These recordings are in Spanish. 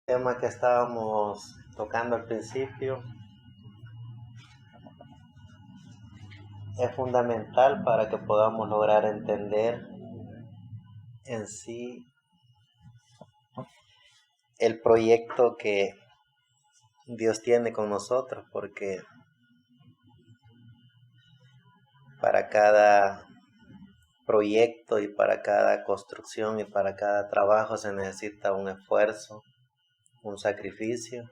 tema que estábamos tocando al principio es fundamental para que podamos lograr entender en sí el proyecto que Dios tiene con nosotros, porque para cada proyecto y para cada construcción y para cada trabajo se necesita un esfuerzo, un sacrificio,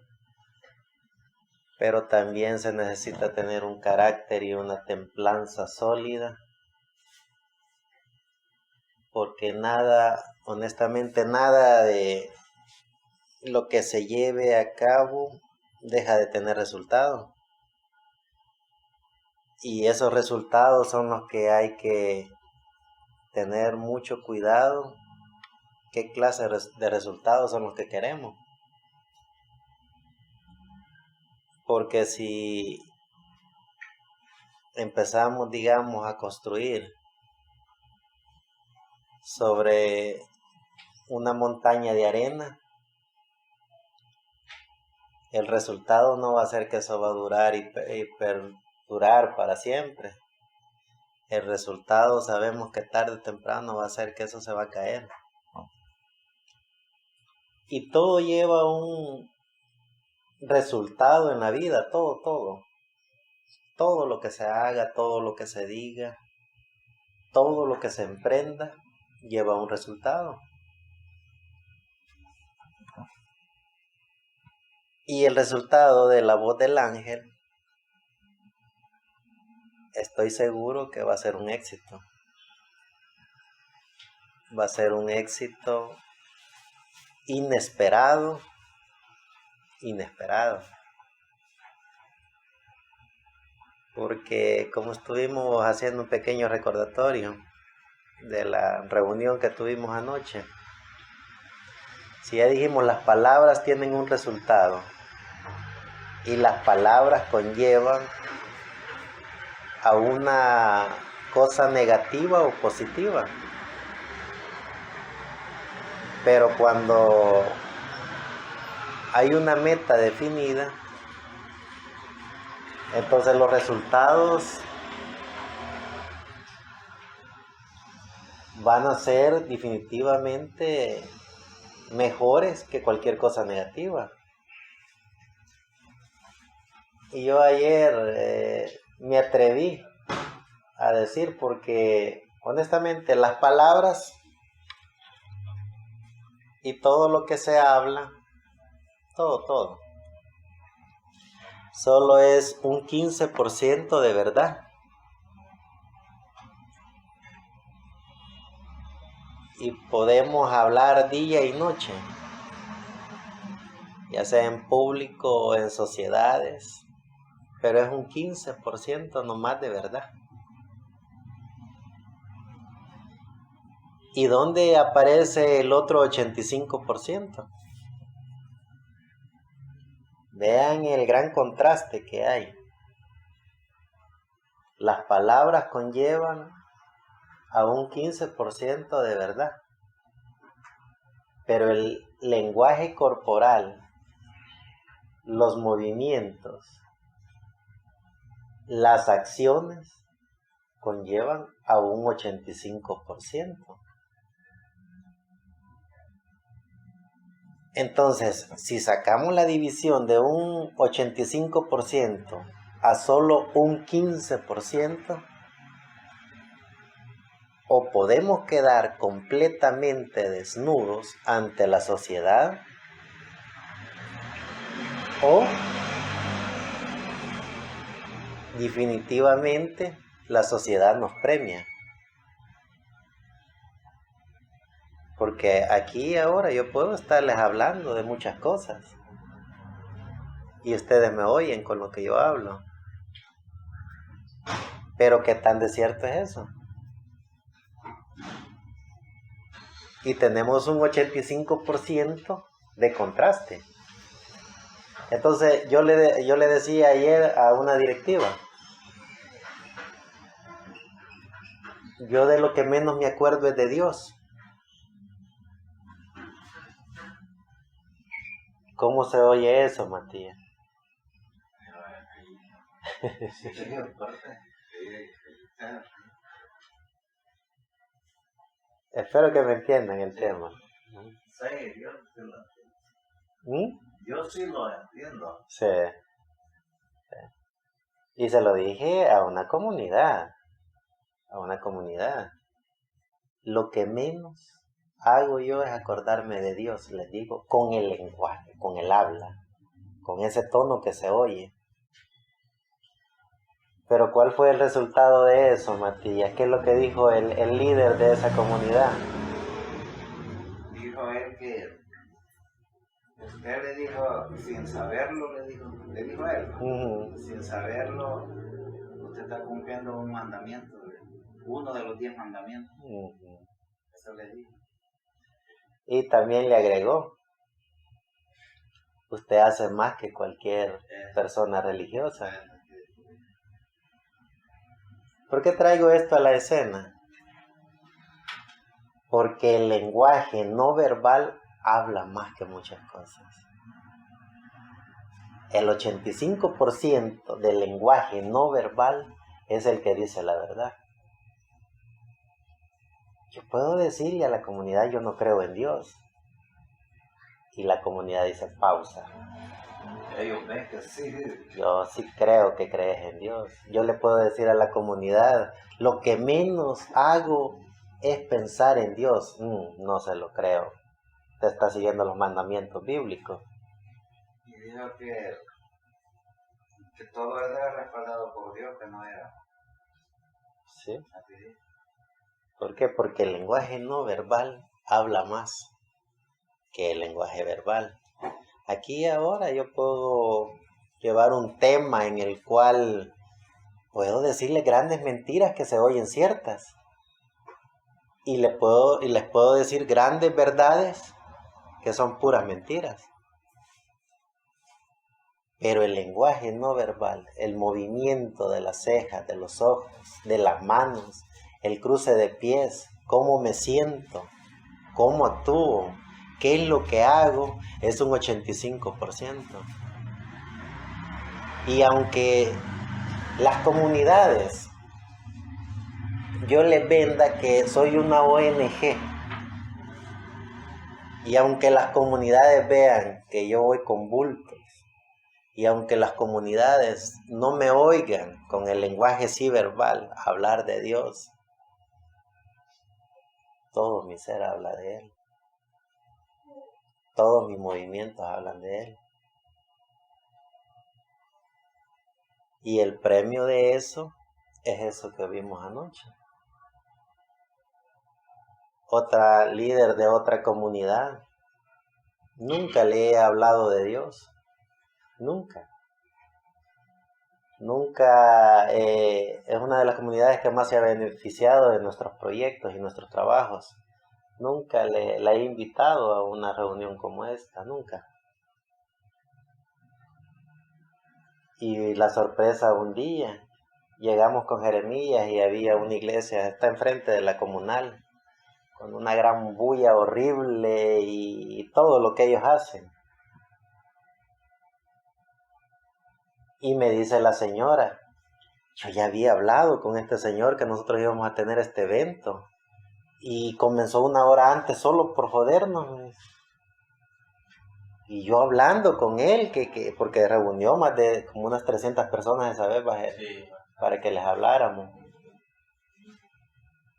pero también se necesita tener un carácter y una templanza sólida, porque nada, honestamente nada de lo que se lleve a cabo deja de tener resultados. Y esos resultados son los que hay que tener mucho cuidado. ¿Qué clase de resultados son los que queremos? Porque si empezamos, digamos, a construir sobre una montaña de arena, el resultado no va a ser que eso va a durar y perdurar para siempre. El resultado sabemos que tarde o temprano va a ser que eso se va a caer. Y todo lleva un resultado en la vida, todo. Todo lo que se haga, todo lo que se diga, todo lo que se emprenda, lleva un resultado. Y el resultado de la voz del ángel, estoy seguro que va a ser un éxito. Va a ser un éxito inesperado. Porque como estuvimos haciendo un pequeño recordatorio de la reunión que tuvimos anoche, si ya dijimos las palabras tienen un resultado y las palabras conllevan a una cosa negativa o positiva, pero cuando hay una meta definida, entonces los resultados van a ser definitivamente mejores que cualquier cosa negativa. Y yo ayer me atreví a decir, porque honestamente las palabras y todo lo que se habla, todo, solo es un 15% de verdad. Y podemos hablar día y noche, ya sea en público o en sociedades, pero es un 15% nomás de verdad. ¿Y dónde aparece el otro 85%? Vean el gran contraste que hay. Las palabras conllevan a un 15% de verdad, pero el lenguaje corporal, los movimientos, las acciones conllevan a un 85%. Entonces, si sacamos la división de un 85% a solo un 15%, o podemos quedar completamente desnudos ante la sociedad, o definitivamente la sociedad nos premia. Porque aquí ahora yo puedo estarles hablando de muchas cosas y ustedes me oyen con lo que yo hablo. Pero ¿qué tan de cierto es eso? Y tenemos un 85% de contraste. Entonces yo le decía ayer a una directiva, yo de lo que menos me acuerdo es de Dios. ¿Cómo se oye eso, Matías? Espero que me entiendan el tema. Sí, yo sí lo entiendo. ¿Mm? Yo sí lo entiendo. Sí. Y se lo dije a una comunidad. Lo que menos hago yo es acordarme de Dios, les digo, con el lenguaje, con el habla, con ese tono que se oye. Pero ¿cuál fue el resultado de eso, Matías? ¿Qué es lo que dijo el líder de esa comunidad? Dijo él que usted le dijo, sin saberlo, le dijo él, sin saberlo, usted está cumpliendo un mandamiento, uno de los 10 mandamientos. Eso le dijo. Y también le agregó, usted hace más que cualquier persona religiosa. ¿Por qué traigo esto a la escena? Porque el lenguaje no verbal habla más que muchas cosas. El 85% del lenguaje no verbal es el que dice la verdad. Yo puedo decirle a la comunidad, yo no creo en Dios. Y la comunidad dice, pausa. Ellos ven que sí. Yo sí creo que crees en Dios. Yo le puedo decir a la comunidad, lo que menos hago es pensar en Dios. No se lo creo. Te está siguiendo los mandamientos bíblicos. Y dijo que todo era respaldado por Dios, que no era. ¿Sí? ¿Por qué? Porque el lenguaje no verbal habla más que el lenguaje verbal. Aquí ahora yo puedo llevar un tema en el cual puedo decirle grandes mentiras que se oyen ciertas. Y les puedo decir grandes verdades que son puras mentiras. Pero el lenguaje no verbal, el movimiento de las cejas, de los ojos, de las manos, el cruce de pies, cómo me siento, cómo actúo, qué es lo que hago, es un 85%. Y aunque las comunidades, yo les venda que soy una ONG, y aunque las comunidades vean que yo voy con bultos, y aunque las comunidades no me oigan con el lenguaje sí verbal hablar de Dios, todo mi ser habla de Él. Todos mis movimientos hablan de Él. Y el premio de eso es eso que vimos anoche. Otra líder de otra comunidad, nunca le he hablado de Dios. Nunca. Es una de las comunidades que más se ha beneficiado de nuestros proyectos y nuestros trabajos. Nunca la he invitado a una reunión como esta, nunca. Y la sorpresa un día, llegamos con Jeremías y había una iglesia, está enfrente de la comunal, con una gran bulla horrible y todo lo que ellos hacen. Y me dice la señora, yo ya había hablado con este señor que nosotros íbamos a tener este evento. Y comenzó una hora antes solo por jodernos. Y yo hablando con él, porque reunió más de como unas 300 personas esa vez para que les habláramos.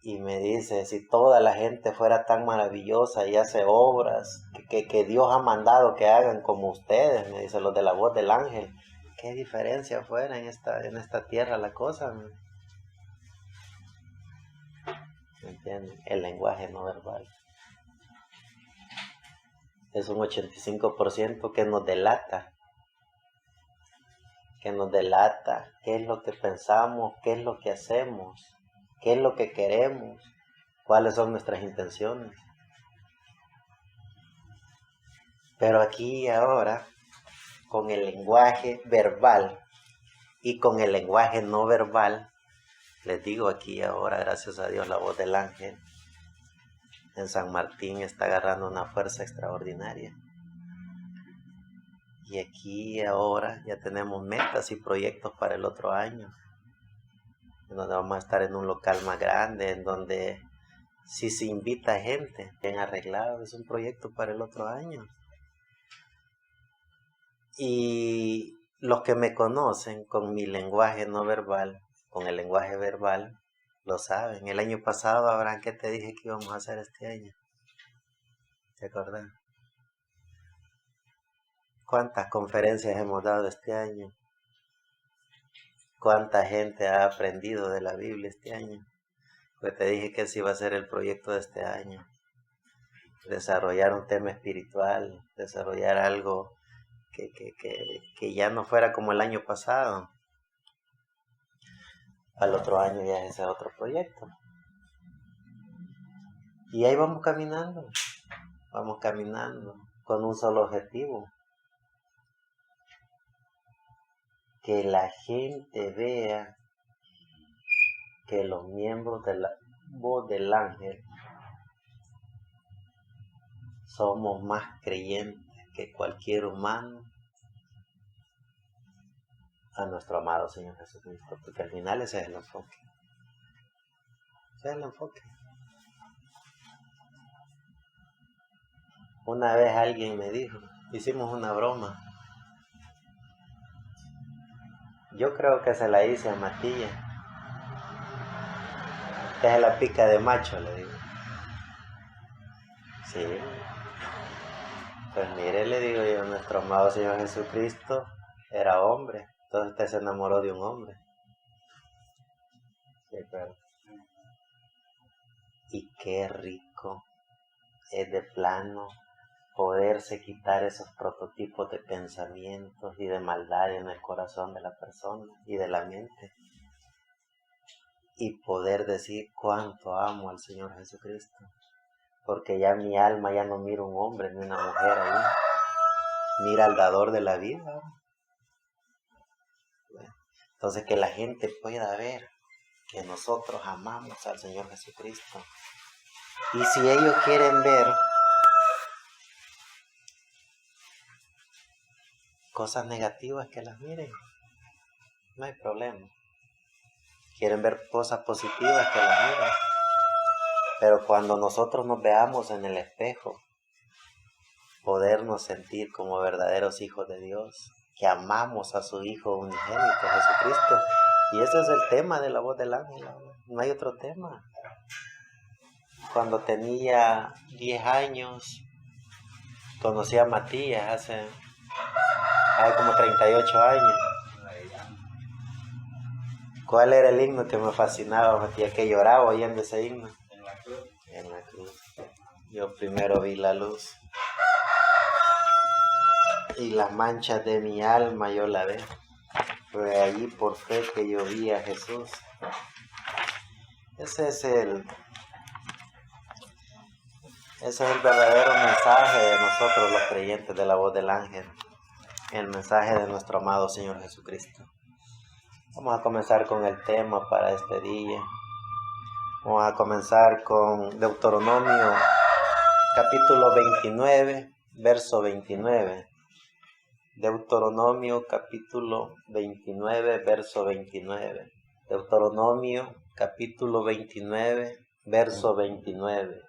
Y me dice, si toda la gente fuera tan maravillosa y hace obras que Dios ha mandado que hagan como ustedes, me dice, los de la voz del ángel, ¿qué diferencia fuera en esta tierra la cosa? ¿Me entienden? El lenguaje no verbal. Es un 85% que nos delata. Qué es lo que pensamos, qué es lo que hacemos, qué es lo que queremos, cuáles son nuestras intenciones. Pero aquí y ahora, con el lenguaje verbal y con el lenguaje no verbal, les digo aquí y ahora, gracias a Dios, la voz del ángel en San Martín está agarrando una fuerza extraordinaria. Y aquí ahora ya tenemos metas y proyectos para el otro año, en donde vamos a estar en un local más grande, en donde si se invita gente bien arreglado, es un proyecto para el otro año. Y los que me conocen con mi lenguaje no verbal, con el lenguaje verbal, lo saben. El año pasado, Abraham, ¿qué te dije que íbamos a hacer este año? ¿Te acordás? ¿Cuántas conferencias hemos dado este año? ¿Cuánta gente ha aprendido de la Biblia este año? Pues te dije que ese iba a ser el proyecto de este año. Desarrollar un tema espiritual, desarrollar algo que ya no fuera como el año pasado. Al otro año ya es ese otro proyecto. Y ahí vamos caminando con un solo objetivo. Que la gente vea que los miembros de la voz del ángel somos más creyentes que cualquier humano a nuestro amado Señor Jesucristo, porque al final ese es el enfoque. Ese es el enfoque. Una vez alguien me dijo, hicimos una broma. Yo creo que se la hice a Matilla. Que es la pica de macho, le digo. Sí. Pues mire, le digo yo, nuestro amado Señor Jesucristo era hombre. Entonces usted se enamoró de un hombre. Sí, pero... Y qué rico es de plano poderse quitar esos prototipos de pensamientos y de maldad en el corazón de la persona y de la mente. Y poder decir cuánto amo al Señor Jesucristo. Porque ya mi alma ya no mira un hombre ni una mujer ahí. Mira al dador de la vida. Entonces que la gente pueda ver que nosotros amamos al Señor Jesucristo. Y si ellos quieren ver cosas negativas, que las miren. No hay problema. Quieren ver cosas positivas, que las miren. Pero cuando nosotros nos veamos en el espejo, podernos sentir como verdaderos hijos de Dios, que amamos a su Hijo unigénito, Jesucristo. Y ese es el tema de la voz del ángel. No hay otro tema. Cuando tenía 10 años, conocí a Matías hace como 38 años. ¿Cuál era el himno que me fascinaba, Matías? Que lloraba oyendo ese himno. En la cruz. Yo primero vi la luz. Y las manchas de mi alma yo la ve. Fue allí por fe que yo vi a Jesús. Ese es el verdadero mensaje de nosotros los creyentes de la voz del ángel. El mensaje de nuestro amado Señor Jesucristo. Vamos a comenzar con el tema para este día. Vamos a comenzar con Deuteronomio capítulo 29, verso 29. Deuteronomio capítulo 29, verso 29. Deuteronomio capítulo 29, verso 29.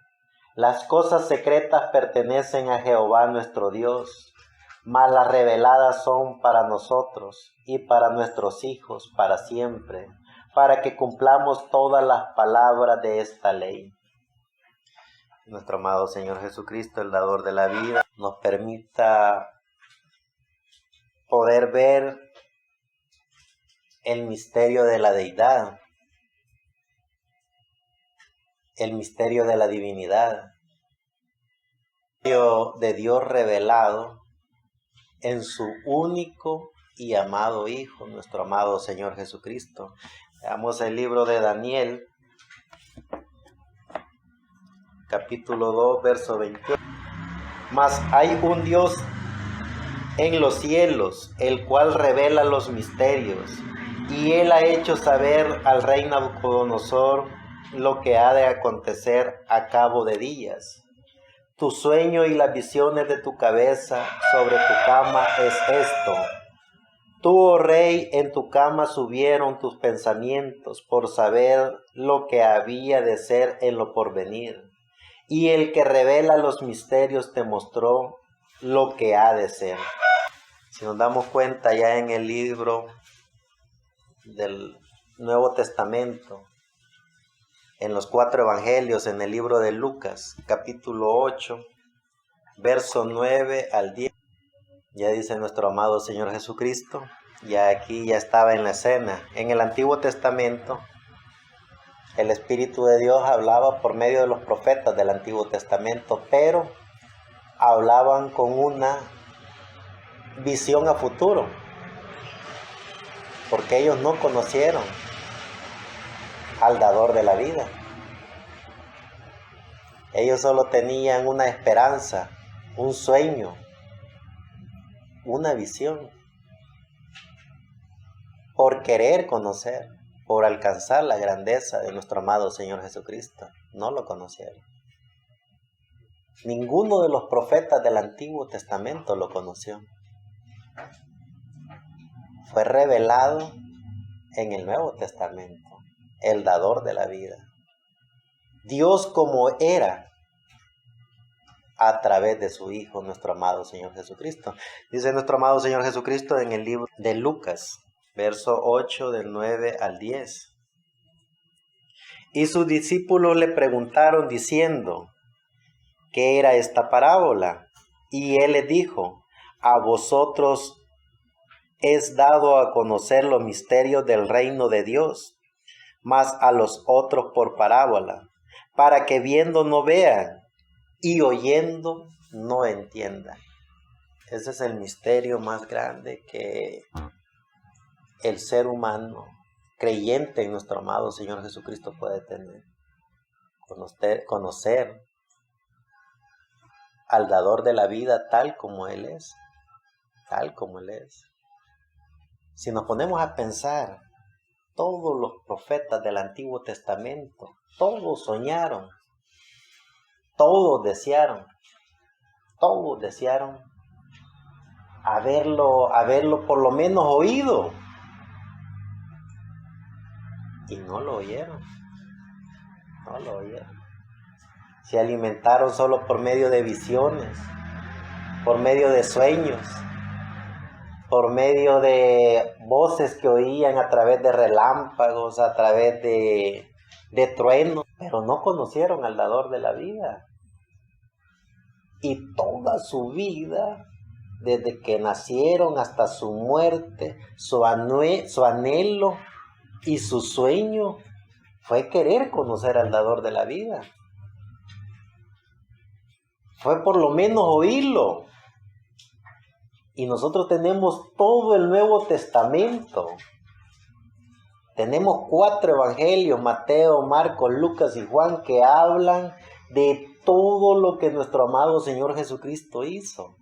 Las cosas secretas pertenecen a Jehová nuestro Dios, mas las reveladas son para nosotros y para nuestros hijos para siempre, para que cumplamos todas las palabras de esta ley. Nuestro amado Señor Jesucristo, el dador de la vida, nos permita poder ver el misterio de la deidad, el misterio de la divinidad, el misterio de Dios revelado en su único y amado Hijo, nuestro amado Señor Jesucristo. Veamos el libro de Daniel, capítulo 2, verso 21. Mas hay un Dios en los cielos, el cual revela los misterios, y él ha hecho saber al rey Nabucodonosor lo que ha de acontecer a cabo de días. tu sueño y las visiones de tu cabeza sobre tu cama es esto. Tú, oh rey, en tu cama subieron tus pensamientos por saber lo que había de ser en lo porvenir. Y el que revela los misterios te mostró lo que ha de ser. Si nos damos cuenta ya en el libro del Nuevo Testamento, en los 4 evangelios, en el libro de Lucas, capítulo 8, verso 9 al 10, ya dice nuestro amado Señor Jesucristo, ya aquí ya estaba en la escena. En el Antiguo Testamento, el Espíritu de Dios hablaba por medio de los profetas del Antiguo Testamento, pero hablaban con una visión a futuro, porque ellos no conocieron al dador de la vida. Ellos solo tenían una esperanza, un sueño, una visión, por querer conocer, por alcanzar la grandeza de nuestro amado Señor Jesucristo. No lo conocieron. Ninguno de los profetas del Antiguo Testamento lo conoció. Fue revelado en el Nuevo Testamento, el dador de la vida. Dios como era a través de su Hijo, nuestro amado Señor Jesucristo. Dice nuestro amado Señor Jesucristo en el libro de Lucas, verso 8, del 9 al 10. Y sus discípulos le preguntaron diciendo, ¿qué era esta parábola? Y él les dijo, a vosotros es dado a conocer los misterios del reino de Dios, mas a los otros por parábola, para que viendo no vean y oyendo no entiendan. Ese es el misterio más grande que el ser humano creyente en nuestro amado Señor Jesucristo puede tener. Conocer al dador de la vida tal como Él es. Tal como Él es. Si nos ponemos a pensar, todos los profetas del Antiguo Testamento, todos soñaron, todos desearon haberlo por lo menos oído. Y no lo oyeron. Se alimentaron solo por medio de visiones, por medio de sueños, por medio de voces que oían a través de relámpagos, a través de truenos, pero no conocieron al dador de la vida. Y toda su vida, desde que nacieron hasta su muerte, su anhelo y su sueño fue querer conocer al dador de la vida. Fue por lo menos oírlo. Y nosotros tenemos todo el Nuevo Testamento. Tenemos 4 evangelios, Mateo, Marcos, Lucas y Juan, que hablan de todo lo que nuestro amado Señor Jesucristo hizo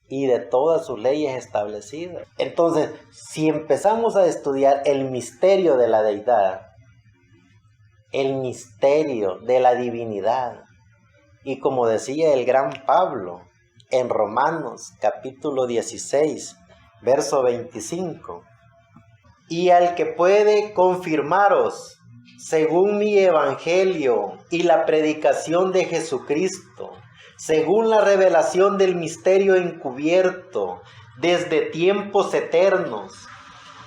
y de todas sus leyes establecidas. Entonces, si empezamos a estudiar el misterio de la deidad, el misterio de la divinidad, y como decía el gran Pablo en Romanos capítulo 16, verso 25, y al que puede confirmaros según mi evangelio y la predicación de Jesucristo, según la revelación del misterio encubierto desde tiempos eternos,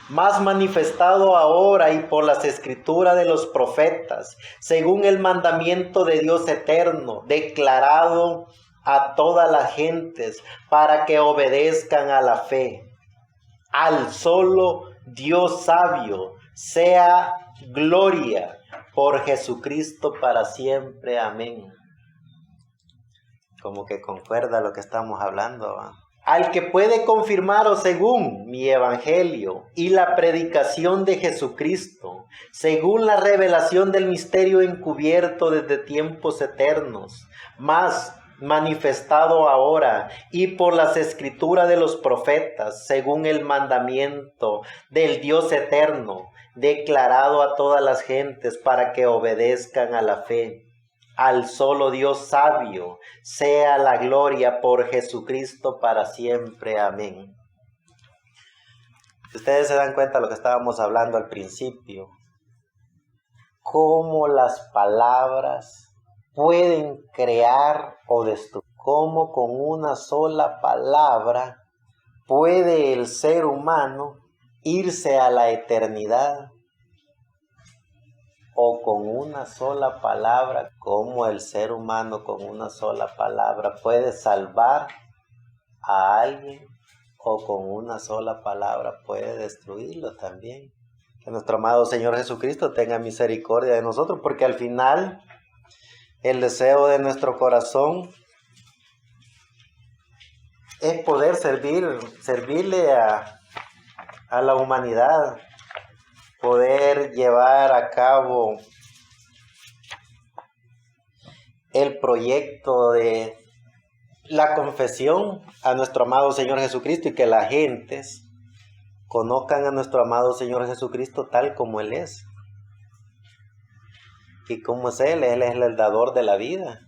más manifestado ahora y por las escrituras de los profetas, según el mandamiento de Dios eterno, declarado a todas las gentes para que obedezcan a la fe. Al solo Dios sabio sea gloria por Jesucristo para siempre. Amén. Como que concuerda lo que estamos hablando, ¿va? Al que puede confirmaros según mi evangelio y la predicación de Jesucristo, según la revelación del misterio encubierto desde tiempos eternos, más manifestado ahora y por las escrituras de los profetas, según el mandamiento del Dios eterno, declarado a todas las gentes para que obedezcan a la fe. al solo Dios sabio, sea la gloria por Jesucristo para siempre. Amén. Si ustedes se dan cuenta de lo que estábamos hablando al principio, cómo las palabras pueden crear o destruir, cómo con una sola palabra puede el ser humano irse a la eternidad, o con una sola palabra, cómo el ser humano con una sola palabra puede salvar a alguien, o con una sola palabra puede destruirlo también. Que nuestro amado Señor Jesucristo tenga misericordia de nosotros, porque al final el deseo de nuestro corazón es poder servirle a la humanidad, poder llevar a cabo el proyecto de la confesión a nuestro amado Señor Jesucristo, y que las gentes conozcan a nuestro amado Señor Jesucristo tal como Él es. ¿Y cómo es Él? Él es el dador de la vida.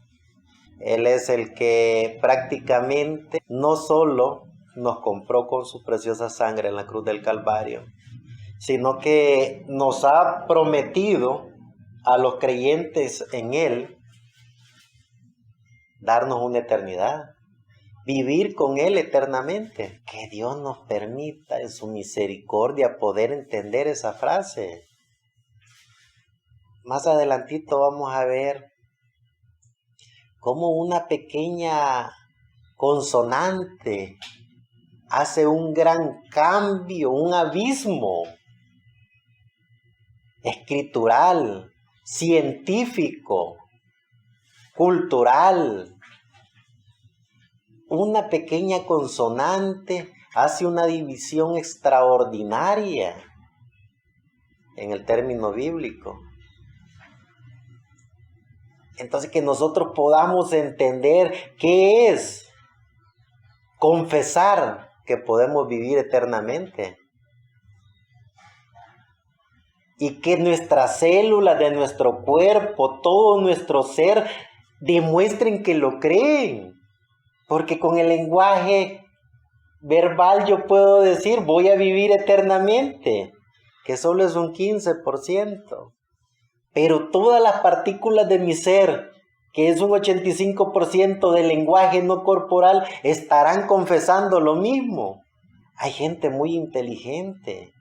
Él es el que prácticamente no solo nos compró con su preciosa sangre en la cruz del Calvario, sino que nos ha prometido a los creyentes en Él darnos una eternidad, vivir con Él eternamente. Que Dios nos permita en su misericordia poder entender esa frase. Más adelantito vamos a ver cómo una pequeña consonante hace un gran cambio, un abismo escritural, científico, cultural. Una pequeña consonante hace una división extraordinaria en el término bíblico. Entonces, que nosotros podamos entender qué es confesar que podemos vivir eternamente, y que nuestras células de nuestro cuerpo, todo nuestro ser, demuestren que lo creen. Porque con el lenguaje verbal yo puedo decir voy a vivir eternamente, que solo es un 15%. Pero todas las partículas de mi ser, que es un 85% del lenguaje no corporal, estarán confesando lo mismo. Hay gente muy inteligente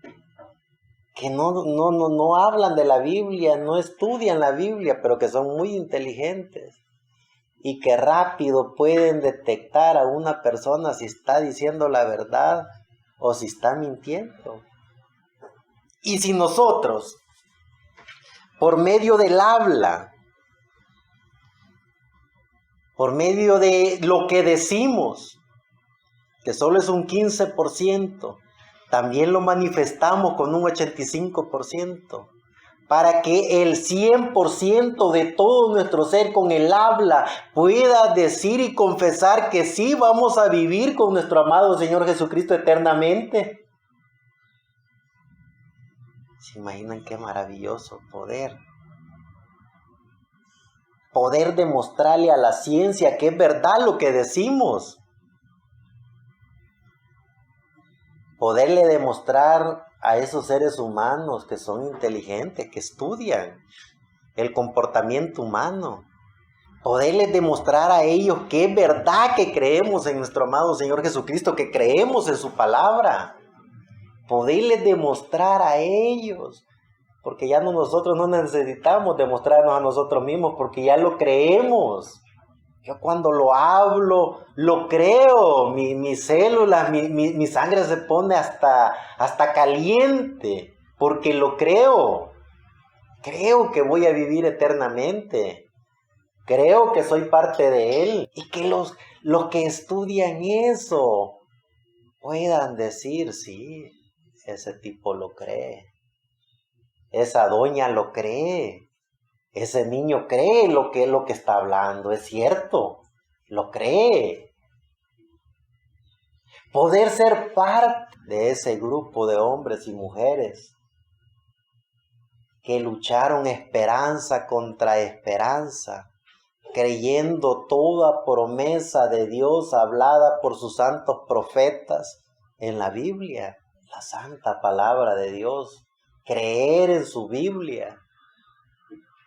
que no hablan de la Biblia, no estudian la Biblia, pero que son muy inteligentes y que rápido pueden detectar a una persona si está diciendo la verdad o si está mintiendo. Y si nosotros, por medio del habla, por medio de lo que decimos, que solo es un 15%, también lo manifestamos con un 85%, para que el 100% de todo nuestro ser con el habla pueda decir y confesar que sí vamos a vivir con nuestro amado Señor Jesucristo eternamente. ¿Se imaginan qué maravilloso poder demostrarle a la ciencia que es verdad lo que decimos? Poderle demostrar a esos seres humanos que son inteligentes, que estudian el comportamiento humano, poderles demostrar a ellos que es verdad que creemos en nuestro amado Señor Jesucristo, que creemos en su palabra, poderles demostrar a ellos, porque ya nosotros no necesitamos demostrarnos a nosotros mismos, porque ya lo creemos. Yo cuando lo hablo, lo creo, mis células, mi sangre se pone hasta caliente, porque lo creo. Creo que voy a vivir eternamente. Creo que soy parte de Él. Y que los que estudian eso puedan decir, sí, ese tipo lo cree. Esa doña lo cree. Ese niño cree lo que está hablando, es cierto, lo cree. Poder ser parte de ese grupo de hombres y mujeres que lucharon esperanza contra esperanza creyendo toda promesa de Dios hablada por sus santos profetas en la Biblia, la santa palabra de Dios. Creer en su Biblia,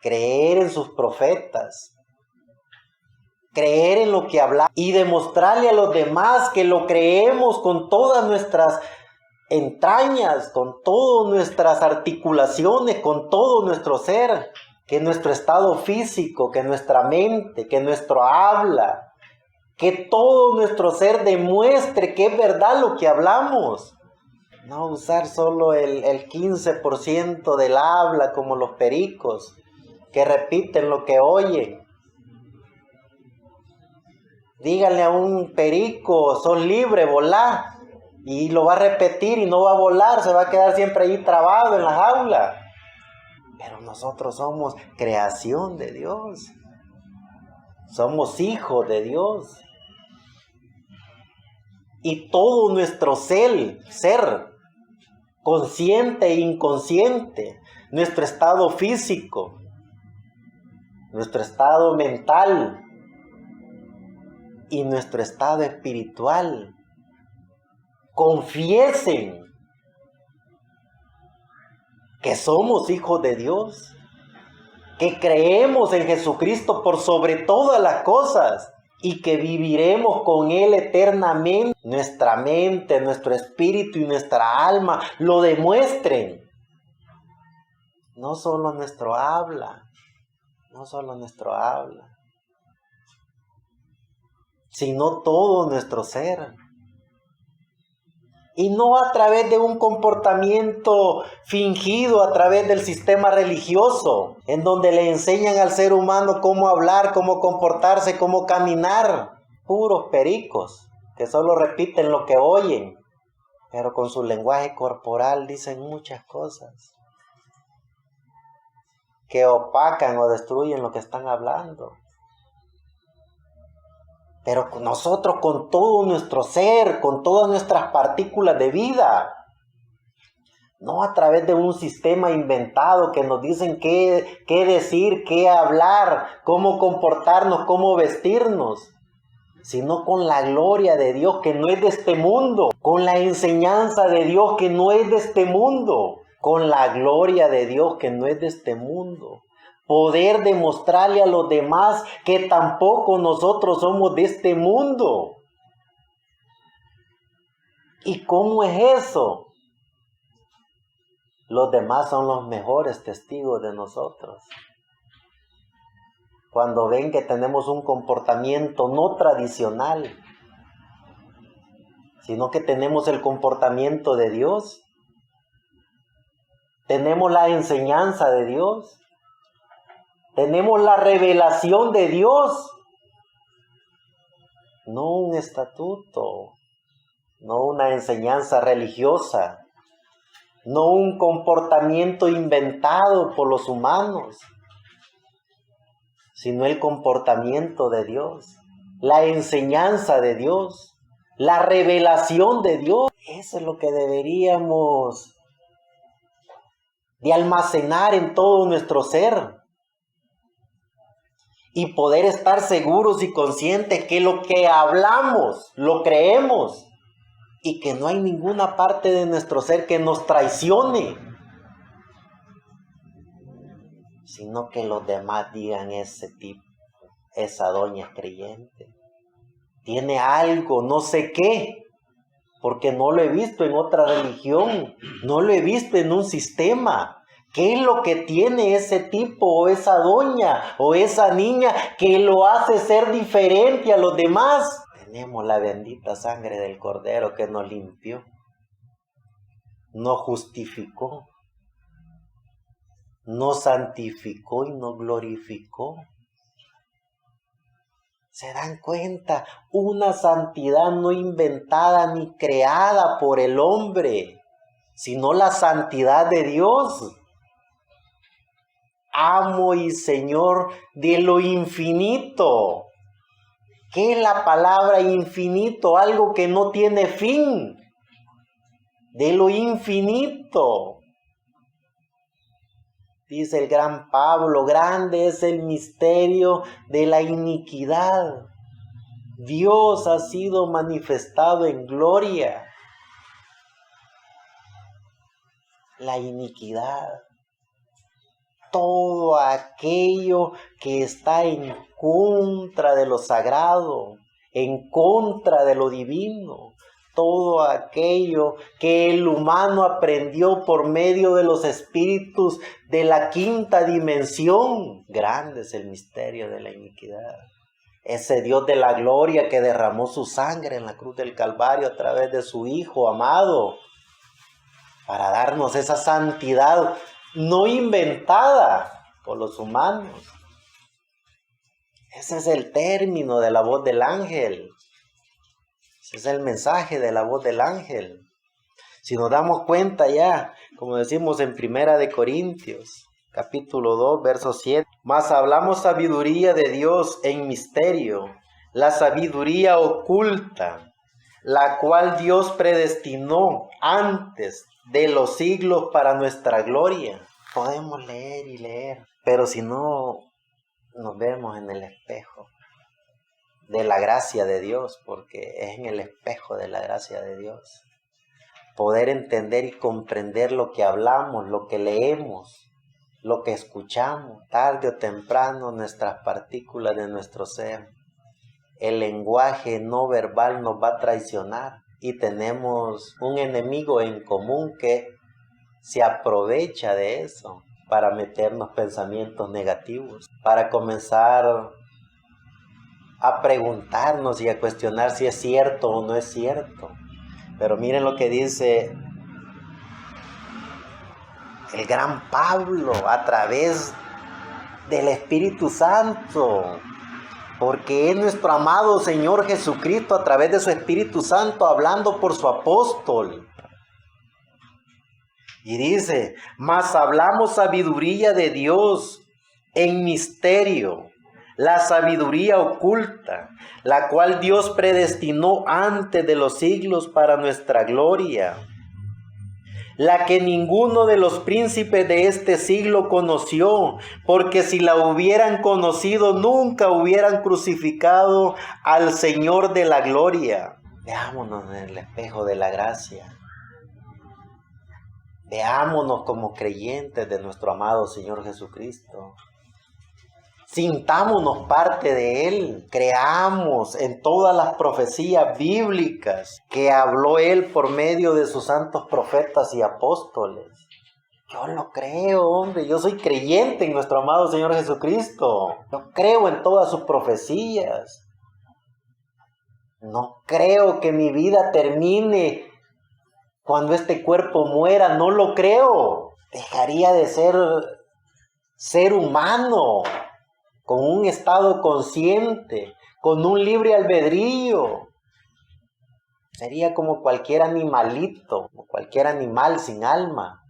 creer en sus profetas, creer en lo que habla y demostrarle a los demás que lo creemos con todas nuestras entrañas, con todas nuestras articulaciones, con todo nuestro ser, que nuestro estado físico, que nuestra mente, que nuestro habla, que todo nuestro ser demuestre que es verdad lo que hablamos. No usar solo el 15% del habla como los pericos, que repiten lo que oyen. Díganle a un perico, sos libre, volá. Y lo va a repetir y no va a volar, se va a quedar siempre ahí trabado en la jaula. Pero nosotros somos creación de Dios. Somos hijos de Dios. Y todo nuestro ser, consciente e inconsciente, nuestro estado físico, nuestro estado mental y nuestro estado espiritual, confiesen que somos hijos de Dios, que creemos en Jesucristo por sobre todas las cosas y que viviremos con Él eternamente. Nuestra mente, nuestro espíritu y nuestra alma lo demuestren. No solo nuestro habla, sino todo nuestro ser. Y no a través de un comportamiento fingido, a través del sistema religioso, en donde le enseñan al ser humano cómo hablar, cómo comportarse, cómo caminar. Puros pericos, que solo repiten lo que oyen, pero con su lenguaje corporal dicen muchas cosas que opacan o destruyen lo que están hablando. Pero nosotros con todo nuestro ser, con todas nuestras partículas de vida, no a través de un sistema inventado que nos dicen qué decir, qué hablar, cómo comportarnos, cómo vestirnos, sino con la gloria de Dios que no es de este mundo, con la enseñanza de Dios que no es de este mundo, con la gloria de Dios que no es de este mundo. Poder demostrarle a los demás que tampoco nosotros somos de este mundo. ¿Y cómo es eso? Los demás son los mejores testigos de nosotros. Cuando ven que tenemos un comportamiento no tradicional, sino que tenemos el comportamiento de Dios, tenemos la enseñanza de Dios, tenemos la revelación de Dios, no un estatuto, no una enseñanza religiosa, no un comportamiento inventado por los humanos, sino el comportamiento de Dios, la enseñanza de Dios, la revelación de Dios. Eso es lo que deberíamos de almacenar en todo nuestro ser. Y poder estar seguros y conscientes que lo que hablamos, lo creemos. Y que no hay ninguna parte de nuestro ser que nos traicione. Sino que los demás digan ese tipo, esa doña es creyente. Tiene algo, no sé qué. Porque no lo he visto en otra religión. No lo he visto en un sistema. ¿Qué es lo que tiene ese tipo o esa doña o esa niña que lo hace ser diferente a los demás? Tenemos la bendita sangre del Cordero que nos limpió, nos justificó, nos santificó y nos glorificó. ¿Se dan cuenta? Una santidad no inventada ni creada por el hombre, sino la santidad de Dios. Amo y Señor de lo infinito. ¿Qué es la palabra infinito? Algo que no tiene fin. De lo infinito. Dice el gran Pablo, grande es el misterio de la iniquidad. Dios ha sido manifestado en gloria. La iniquidad. Todo aquello que está en contra de lo sagrado, en contra de lo divino. Todo aquello que el humano aprendió por medio de los espíritus de la quinta dimensión. Grande es el misterio de la iniquidad. Ese Dios de la gloria que derramó su sangre en la cruz del Calvario a través de su Hijo amado, para darnos esa santidad no inventada por los humanos. Ese es el término de la voz del ángel. Ese es el mensaje de la voz del ángel. Si nos damos cuenta ya, como decimos en 1 Corintios, capítulo 2, verso 7, mas hablamos sabiduría de Dios en misterio, la sabiduría oculta, la cual Dios predestinó antes de los siglos para nuestra gloria. Podemos leer y leer, pero si no nos vemos en el espejo de la gracia de Dios, porque es en el espejo de la gracia de Dios, poder entender y comprender lo que hablamos, lo que leemos, lo que escuchamos, tarde o temprano nuestras partículas de nuestro ser. El lenguaje no verbal nos va a traicionar y tenemos un enemigo en común que se aprovecha de eso para meternos pensamientos negativos, para comenzar a preguntarnos y a cuestionar si es cierto o no es cierto. Pero miren lo que dice el gran Pablo a través del Espíritu Santo, porque es nuestro amado Señor Jesucristo a través de su Espíritu Santo hablando por su apóstol. Y dice, mas hablamos sabiduría de Dios en misterio, la sabiduría oculta, la cual Dios predestinó antes de los siglos para nuestra gloria, la que ninguno de los príncipes de este siglo conoció, porque si la hubieran conocido, nunca hubieran crucificado al Señor de la gloria. Veámonos en el espejo de la gracia. Veámonos como creyentes de nuestro amado Señor Jesucristo. Sintámonos parte de Él. Creamos en todas las profecías bíblicas que habló Él por medio de sus santos profetas y apóstoles. Yo lo creo, hombre. Yo soy creyente en nuestro amado Señor Jesucristo. Yo creo en todas sus profecías. No creo que mi vida termine cuando este cuerpo muera. No lo creo. Dejaría de ser humano, con un estado consciente, con un libre albedrío. Sería como cualquier animalito, o cualquier animal sin alma.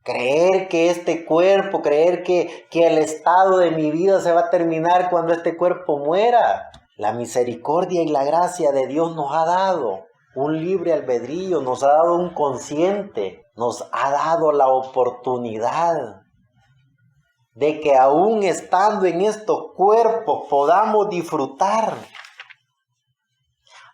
Creer que este cuerpo, creer que el estado de mi vida se va a terminar cuando este cuerpo muera. La misericordia y la gracia de Dios nos ha dado un libre albedrío, nos ha dado un consciente, nos ha dado la oportunidad de que aún estando en estos cuerpos podamos disfrutar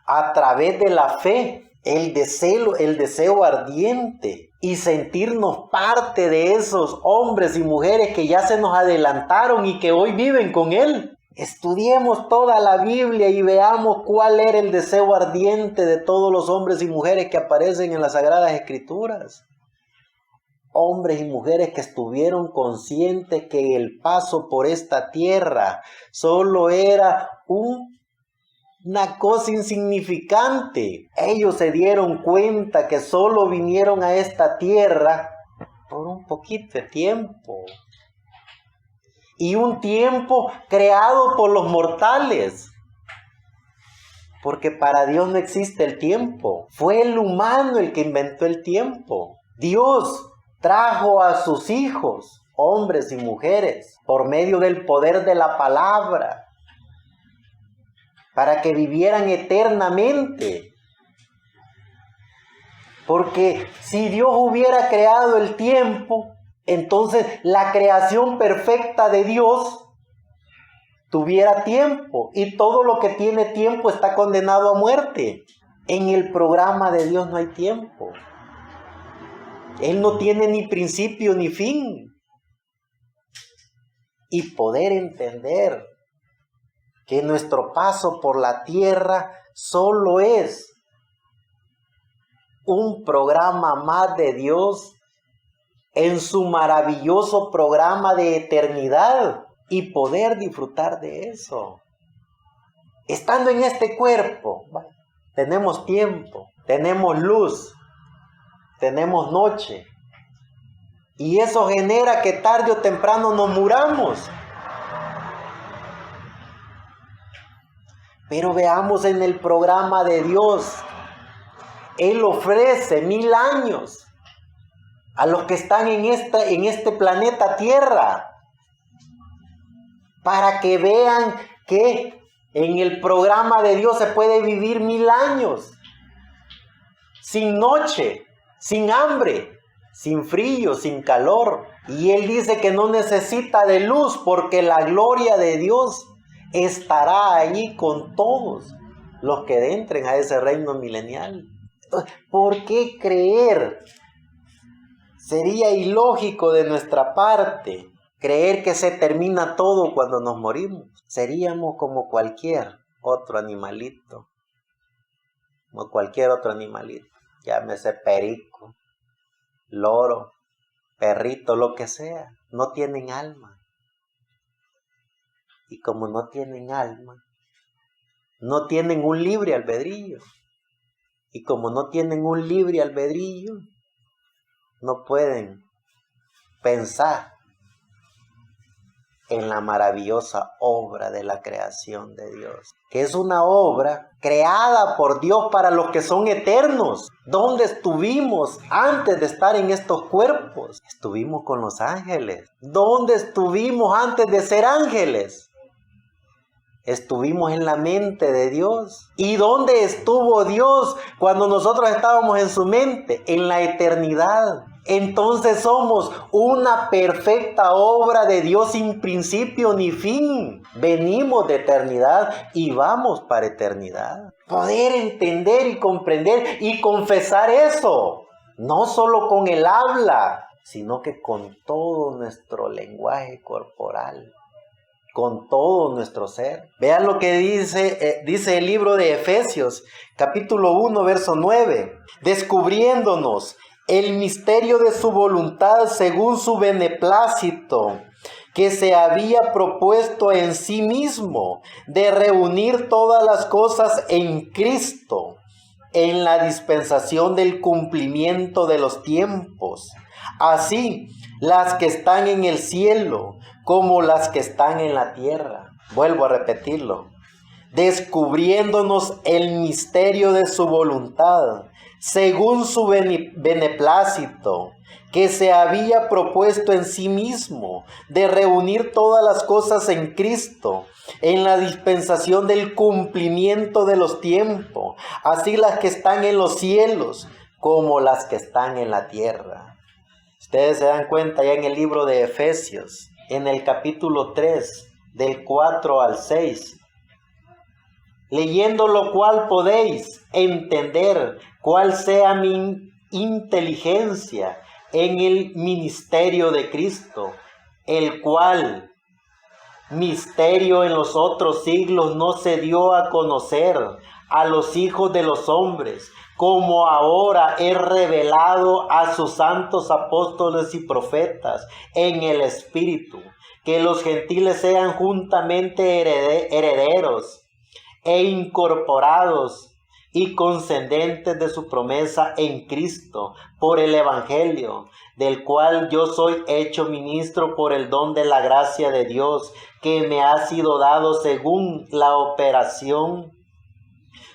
a través de la fe el deseo ardiente y sentirnos parte de esos hombres y mujeres que ya se nos adelantaron y que hoy viven con Él. Estudiemos toda la Biblia y veamos cuál era el deseo ardiente de todos los hombres y mujeres que aparecen en las Sagradas Escrituras. Hombres y mujeres que estuvieron conscientes que el paso por esta tierra solo era una cosa insignificante. Ellos se dieron cuenta que solo vinieron a esta tierra por un poquito de tiempo. Y un tiempo creado por los mortales. Porque para Dios no existe el tiempo. Fue el humano el que inventó el tiempo. Dios trajo a sus hijos, hombres y mujeres, por medio del poder de la palabra, para que vivieran eternamente. Porque si Dios hubiera creado el tiempo, entonces la creación perfecta de Dios tuviera tiempo, y todo lo que tiene tiempo está condenado a muerte. En el programa de Dios no hay tiempo. Él no tiene ni principio ni fin. Y poder entender que nuestro paso por la tierra solo es un programa más de Dios en su maravilloso programa de eternidad, y poder disfrutar de eso. Estando en este cuerpo, tenemos tiempo, tenemos luz, tenemos noche, y eso genera que tarde o temprano nos muramos. Pero veamos en el programa de Dios, Él ofrece 1000 años a los que están en este planeta Tierra, para que vean que en el programa de Dios se puede vivir 1000 años, sin noche, sin hambre, sin frío, sin calor. Y Él dice que no necesita de luz, porque la gloria de Dios estará allí con todos los que entren a ese reino milenial. ¿Por qué creer? Sería ilógico de nuestra parte creer que se termina todo cuando nos morimos. Seríamos como cualquier otro animalito. Como cualquier otro animalito. Llámese perico, loro, perrito, lo que sea. No tienen alma. Y como no tienen alma, no tienen un libre albedrío. Y como no tienen un libre albedrío, no pueden pensar en la maravillosa obra de la creación de Dios, que es una obra creada por Dios para los que son eternos. ¿Dónde estuvimos antes de estar en estos cuerpos? Estuvimos con los ángeles. ¿Dónde estuvimos antes de ser ángeles? Estuvimos en la mente de Dios. ¿Y dónde estuvo Dios cuando nosotros estábamos en su mente? En la eternidad. Entonces somos una perfecta obra de Dios sin principio ni fin. Venimos de eternidad y vamos para eternidad. Poder entender y comprender y confesar eso, no solo con el habla, sino que con todo nuestro lenguaje corporal, con todo nuestro ser. Vean lo que dice el libro de Efesios, capítulo 1, verso 9. Descubriéndonos el misterio de su voluntad según su beneplácito, que se había propuesto en sí mismo, de reunir todas las cosas en Cristo, en la dispensación del cumplimiento de los tiempos, así las que están en el cielo como las que están en la tierra. Vuelvo a repetirlo. Descubriéndonos el misterio de su voluntad, según su beneplácito, que se había propuesto en sí mismo, de reunir todas las cosas en Cristo, en la dispensación del cumplimiento de los tiempos, así las que están en los cielos como las que están en la tierra. Ustedes se dan cuenta ya en el libro de Efesios, en el capítulo 3, del 4 al 6, leyendo lo cual podéis entender cuál sea mi inteligencia en el ministerio de Cristo, el cual misterio en los otros siglos no se dio a conocer a los hijos de los hombres, como ahora es revelado a sus santos apóstoles y profetas en el Espíritu, que los gentiles sean juntamente herederos e incorporados y concedentes de su promesa en Cristo por el Evangelio, del cual yo soy hecho ministro por el don de la gracia de Dios, que me ha sido dado según la operación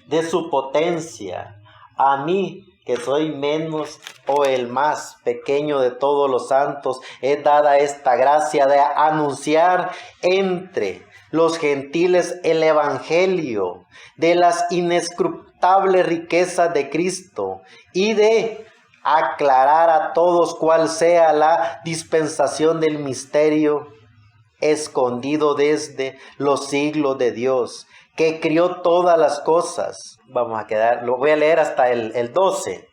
de su potencia. A mí, que soy menos o el más pequeño de todos los santos, es dada esta gracia de anunciar entre los gentiles el evangelio de las inescrutables riquezas de Cristo y de aclarar a todos cuál sea la dispensación del misterio escondido desde los siglos de Dios, que crió todas las cosas. Lo voy a leer hasta el 12.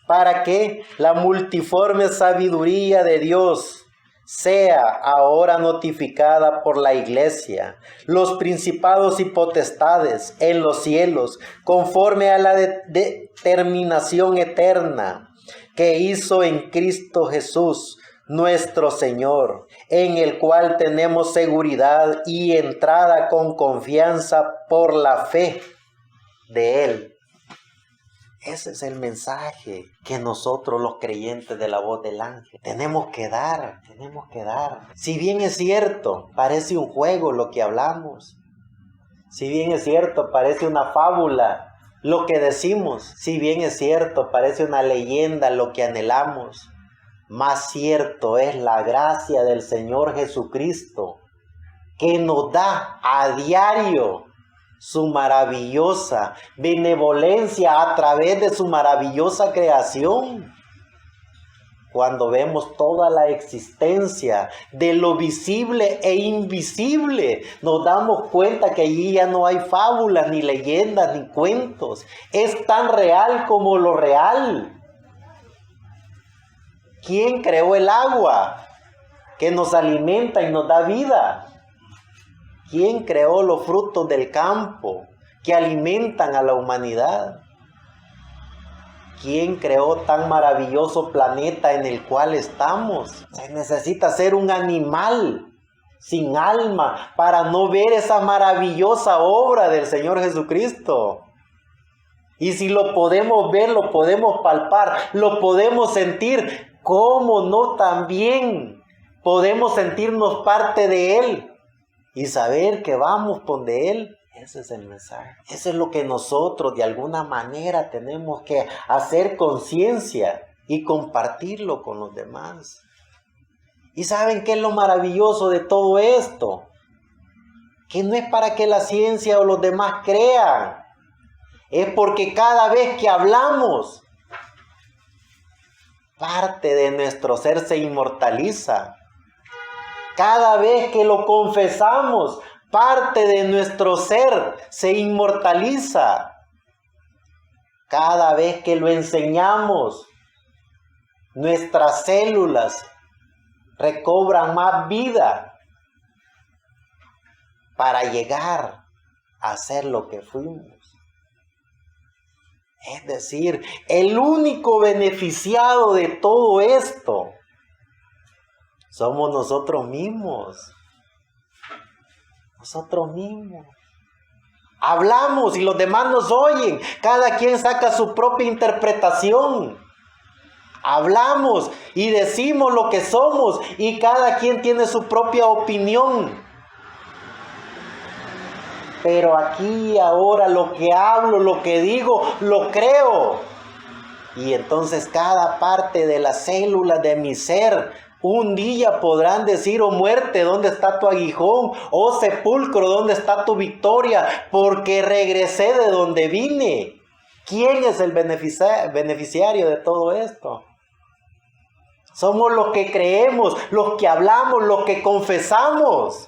Para que la multiforme sabiduría de Dios sea ahora notificada por la iglesia, los principados y potestades en los cielos, conforme a la determinación eterna que hizo en Cristo Jesús, nuestro Señor, en el cual tenemos seguridad y entrada con confianza por la fe de Él. Ese es el mensaje que nosotros los creyentes de la voz del ángel tenemos que dar. Si bien es cierto, parece un juego lo que hablamos. Si bien es cierto, parece una fábula lo que decimos. Si bien es cierto, parece una leyenda lo que anhelamos. Más cierto es la gracia del Señor Jesucristo, que nos da a diario su maravillosa benevolencia a través de su maravillosa creación. Cuando vemos toda la existencia de lo visible e invisible, nos damos cuenta que allí ya no hay fábulas, ni leyendas, ni cuentos. Es tan real como lo real. ¿Quién creó el agua que nos alimenta y nos da vida? ¿Quién creó los frutos del campo que alimentan a la humanidad? ¿Quién creó tan maravilloso planeta en el cual estamos? Se necesita ser un animal sin alma para no ver esa maravillosa obra del Señor Jesucristo. Y si lo podemos ver, lo podemos palpar, lo podemos sentir, ¿cómo no también podemos sentirnos parte de Él? Y saber que vamos donde Él. Ese es el mensaje. Eso es lo que nosotros de alguna manera tenemos que hacer conciencia y compartirlo con los demás. ¿Y saben qué es lo maravilloso de todo esto? Que no es para que la ciencia o los demás crean. Es porque cada vez que hablamos, parte de nuestro ser se inmortaliza. Cada vez que lo confesamos, parte de nuestro ser se inmortaliza. Cada vez que lo enseñamos, nuestras células recobran más vida para llegar a ser lo que fuimos. Es decir, el único beneficiado de todo esto somos nosotros mismos. Nosotros mismos. Hablamos y los demás nos oyen. Cada quien saca su propia interpretación. Hablamos y decimos lo que somos y cada quien tiene su propia opinión. Pero aquí y ahora lo que hablo, lo que digo, lo creo. Y entonces cada parte de las células de mi ser un día podrán decir, oh muerte, ¿dónde está tu aguijón? Oh sepulcro, ¿dónde está tu victoria? Porque regresé de donde vine. ¿Quién es el beneficiario de todo esto? Somos los que creemos, los que hablamos, los que confesamos.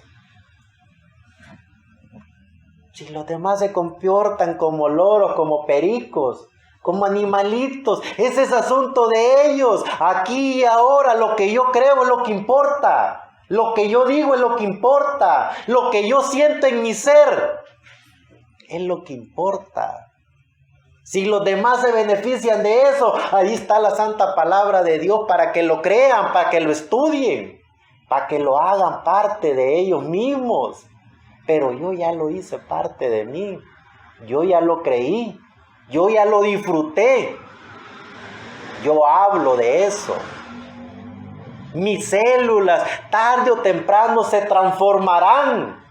Si los demás se comportan como loros, como pericos, como animalitos, ese es asunto de ellos. Aquí y ahora lo que yo creo es lo que importa. Lo que yo digo es lo que importa. Lo que yo siento en mi ser es lo que importa. Si los demás se benefician de eso, ahí está la santa palabra de Dios para que lo crean, para que lo estudien, para que lo hagan parte de ellos mismos. Pero yo ya lo hice parte de mí. Yo ya lo creí. Yo ya lo disfruté. Yo hablo de eso. Mis células tarde o temprano se transformarán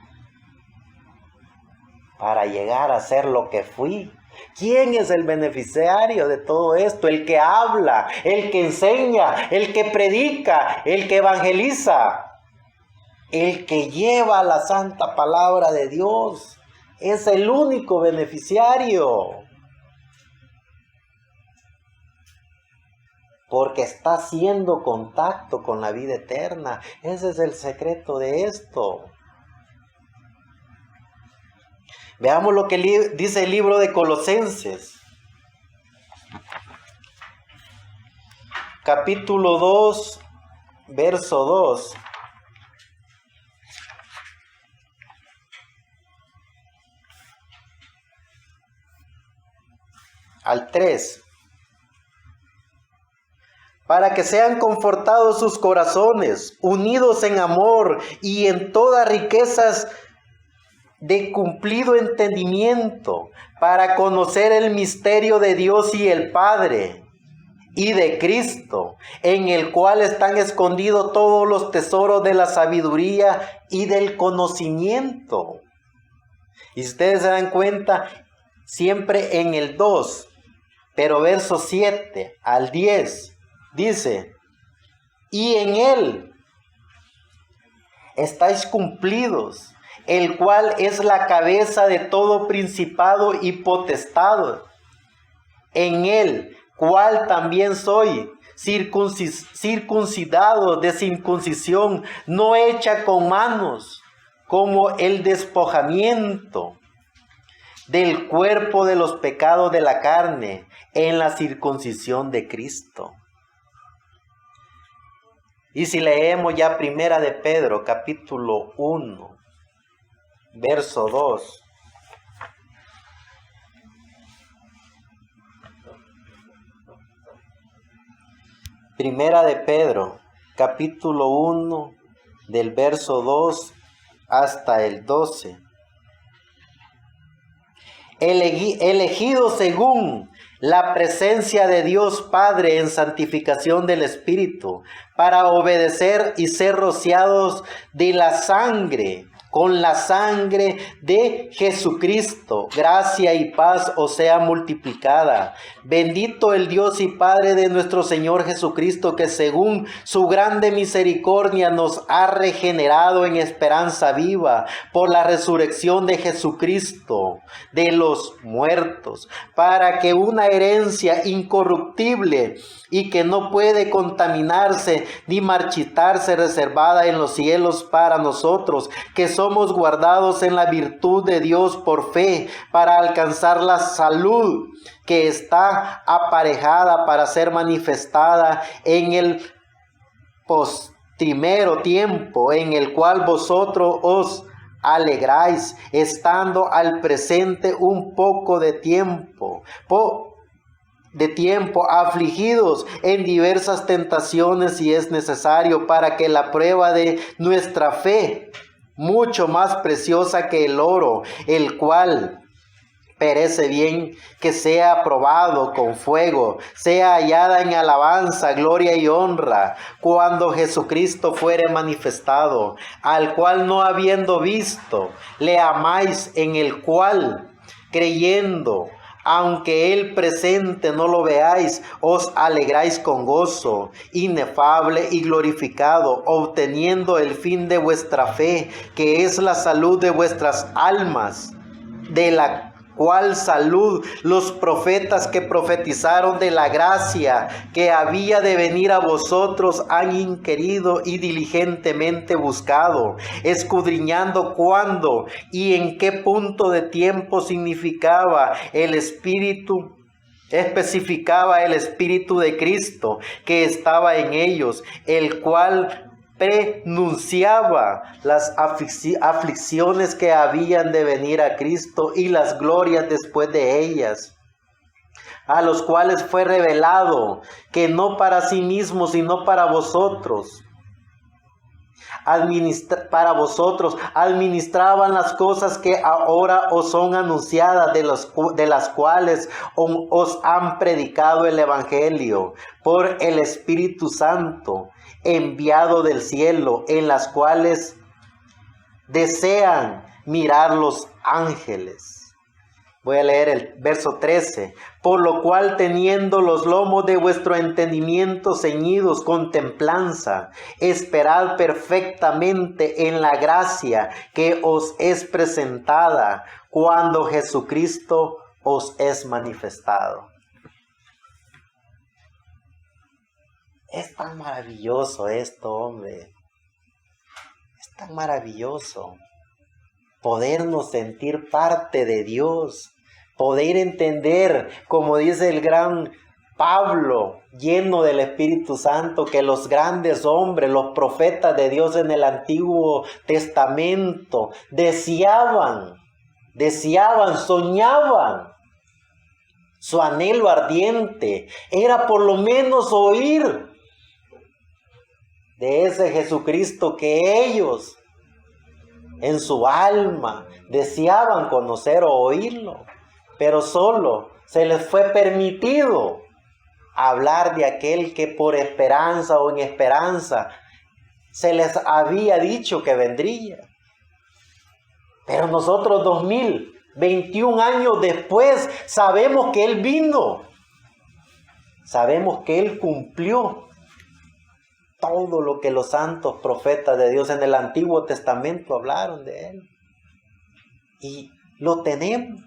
para llegar a ser lo que fui. ¿Quién es el beneficiario de todo esto? El que habla, el que enseña, el que predica, el que evangeliza, el que lleva la santa palabra de Dios. Es el único beneficiario. porque está haciendo contacto con la vida eterna. Ese es el secreto de esto. Veamos lo que dice el libro de Colosenses. Capítulo 2, verso 2. Al 3. Para que sean confortados sus corazones, unidos en amor y en todas riquezas de cumplido entendimiento, para conocer el misterio de Dios y el Padre, y de Cristo, en el cual están escondidos todos los tesoros de la sabiduría y del conocimiento. Y si ustedes se dan cuenta, siempre en el 2, pero versos 7 al 10, dice, y en él estáis cumplidos, el cual es la cabeza de todo principado y potestad. En él, cual también soy, circuncidado de circuncisión, no hecha con manos, como el despojamiento del cuerpo de los pecados de la carne, en la circuncisión de Cristo. Y si leemos ya Primera de Pedro, capítulo 1, verso 2. Primera de Pedro, capítulo 1, del verso 2 hasta el 12. Elegido según la presencia de Dios Padre en santificación del Espíritu, para obedecer y ser rociados de la sangre, con la sangre de Jesucristo. Gracia y paz os sea multiplicada. Bendito el Dios y Padre de nuestro Señor Jesucristo, que según su grande misericordia nos ha regenerado en esperanza viva por la resurrección de Jesucristo de los muertos, para que una herencia incorruptible y que no puede contaminarse ni marchitarse, reservada en los cielos para nosotros, que somos guardados en la virtud de Dios por fe, para alcanzar la salud que está aparejada para ser manifestada en el postrimero tiempo, en el cual vosotros os alegráis, estando al presente un poco de tiempo afligidos en diversas tentaciones, si es necesario, para que la prueba de nuestra fe, mucho más preciosa que el oro, el cual perece bien, que sea probado con fuego, sea hallada en alabanza, gloria y honra, cuando Jesucristo fuere manifestado, al cual no habiendo visto, le amáis, en el cual creyendo, aunque el presente no lo veáis, os alegráis con gozo inefable y glorificado, obteniendo el fin de vuestra fe, que es la salud de vuestras almas, de la cual salud los profetas que profetizaron de la gracia que había de venir a vosotros han inquirido y diligentemente buscado, escudriñando cuándo y en qué punto de tiempo especificaba el Espíritu de Cristo que estaba en ellos, el cual prenunciaba las aflicciones que habían de venir a Cristo y las glorias después de ellas, a los cuales fue revelado que no para sí mismos, sino para vosotros administraban las cosas que ahora os son anunciadas, de las cuales os han predicado el Evangelio por el Espíritu Santo enviado del cielo, en las cuales desean mirar los ángeles. Voy a leer el verso 13. Por lo cual, teniendo los lomos de vuestro entendimiento ceñidos con templanza, esperad perfectamente en la gracia que os es presentada cuando Jesucristo os es manifestado. Es tan maravilloso esto, hombre. Es tan maravilloso podernos sentir parte de Dios, poder entender, como dice el gran Pablo, lleno del Espíritu Santo, que los grandes hombres, los profetas de Dios en el Antiguo Testamento, deseaban, soñaban. Su anhelo ardiente era por lo menos oír de ese Jesucristo que ellos en su alma deseaban conocer o oírlo, pero solo se les fue permitido hablar de aquel que por esperanza o en esperanza se les había dicho que vendría. Pero nosotros 2021 años después sabemos que Él vino, sabemos que Él cumplió todo lo que los santos profetas de Dios en el Antiguo Testamento hablaron de Él. Y lo tenemos.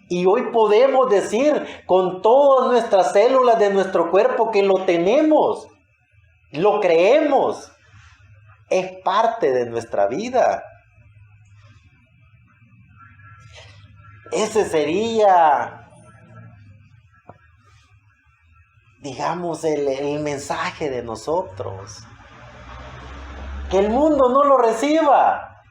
Y hoy podemos decir con todas nuestras células de nuestro cuerpo que lo tenemos. Lo creemos. Es parte de nuestra vida. Ese sería, digamos, el mensaje de nosotros. Que el mundo no lo reciba.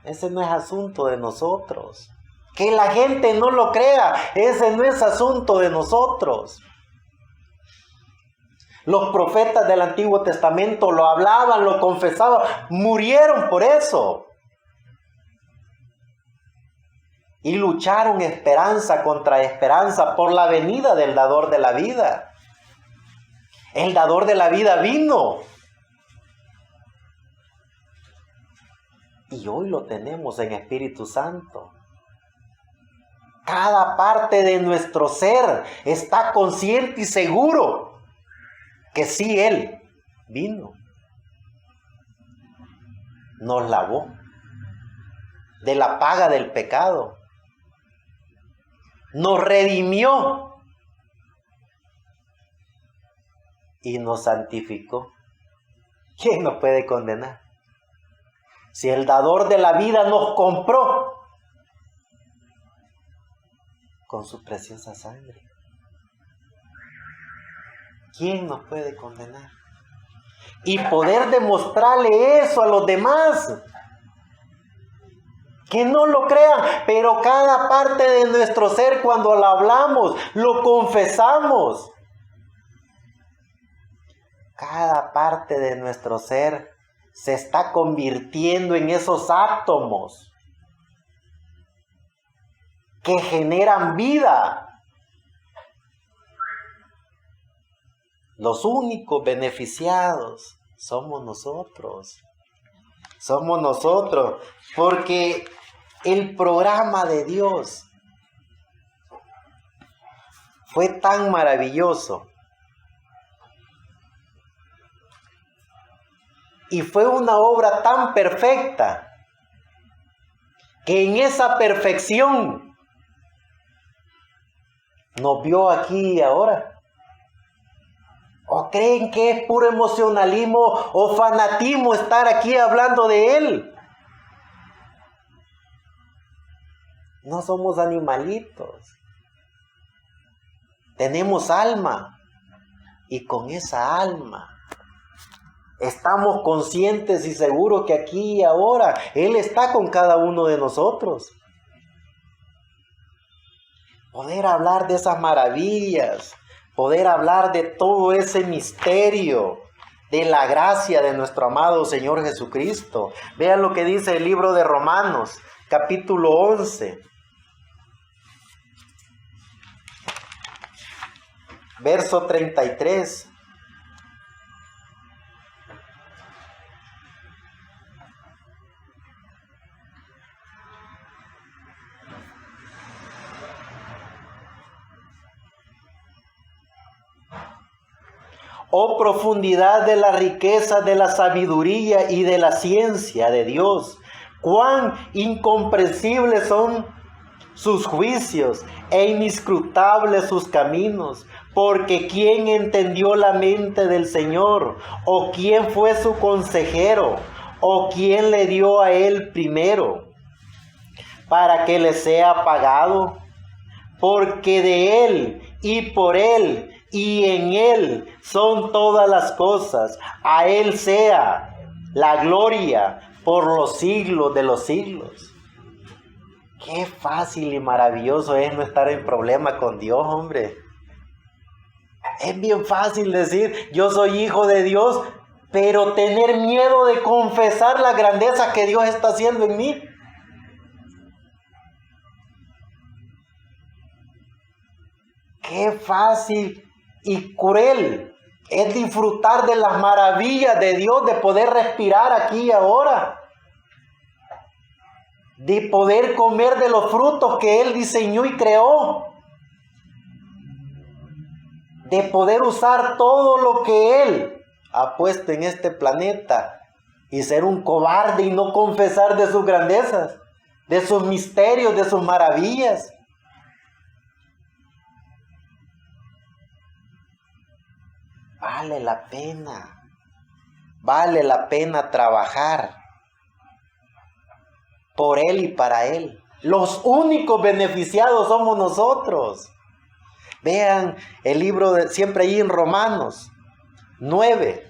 Ese no es asunto de nosotros. Que la gente no lo crea. Ese no es asunto de nosotros. Los profetas del Antiguo Testamento lo hablaban, lo confesaban. Murieron por eso. Y lucharon esperanza contra esperanza por la venida del dador de la vida. El dador de la vida vino. Y hoy lo tenemos en Espíritu Santo. Cada parte de nuestro ser está consciente y seguro que sí, Él vino. Nos lavó de la paga del pecado. Nos redimió y nos santificó. ¿Quién nos puede condenar? Si el dador de la vida nos compró con su preciosa sangre, ¿quién nos puede condenar? Y poder demostrarle eso a los demás. Que no lo crean, pero cada parte de nuestro ser cuando lo hablamos, lo confesamos. Cada parte de nuestro ser se está convirtiendo en esos átomos que generan vida. Los únicos beneficiados somos nosotros. Somos nosotros, porque el programa de Dios fue tan maravilloso y fue una obra tan perfecta que en esa perfección nos vio aquí y ahora. ¿O creen que es puro emocionalismo o fanatismo estar aquí hablando de Él? No somos animalitos. Tenemos alma. Y con esa alma estamos conscientes y seguros que aquí y ahora Él está con cada uno de nosotros. Poder hablar de esas maravillas. Poder hablar de todo ese misterio de la gracia de nuestro amado Señor Jesucristo. Vean lo que dice el libro de Romanos, capítulo 11. Verso 33. Oh profundidad de la riqueza de la sabiduría y de la ciencia de Dios. Cuán incomprensibles son sus juicios e inescrutables sus caminos. Porque ¿quién entendió la mente del Señor? ¿O quién fue su consejero? ¿O quién le dio a él primero para que le sea pagado? Porque de él y por él y en él son todas las cosas. A él sea la gloria por los siglos de los siglos. Qué fácil y maravilloso es no estar en problema con Dios, hombre. Es bien fácil decir, yo soy hijo de Dios, pero tener miedo de confesar la grandeza que Dios está haciendo en mí. Qué fácil y cruel es disfrutar de las maravillas de Dios, de poder respirar aquí y ahora, de poder comer de los frutos que Él diseñó y creó, de poder usar todo lo que Él ha puesto en este planeta y ser un cobarde y no confesar de sus grandezas, de sus misterios, de sus maravillas. Vale la pena trabajar por Él y para Él. Los únicos beneficiados somos nosotros. Vean el libro siempre ahí en Romanos 9.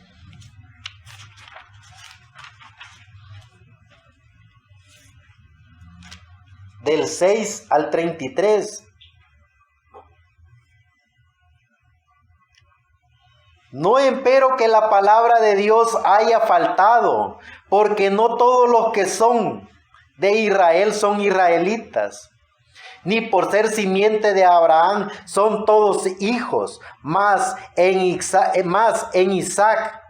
Del 6 al 33. No empero que la palabra de Dios haya faltado, porque no todos los que son de Israel son israelitas, ni por ser simiente de Abraham son todos hijos, mas en Isaac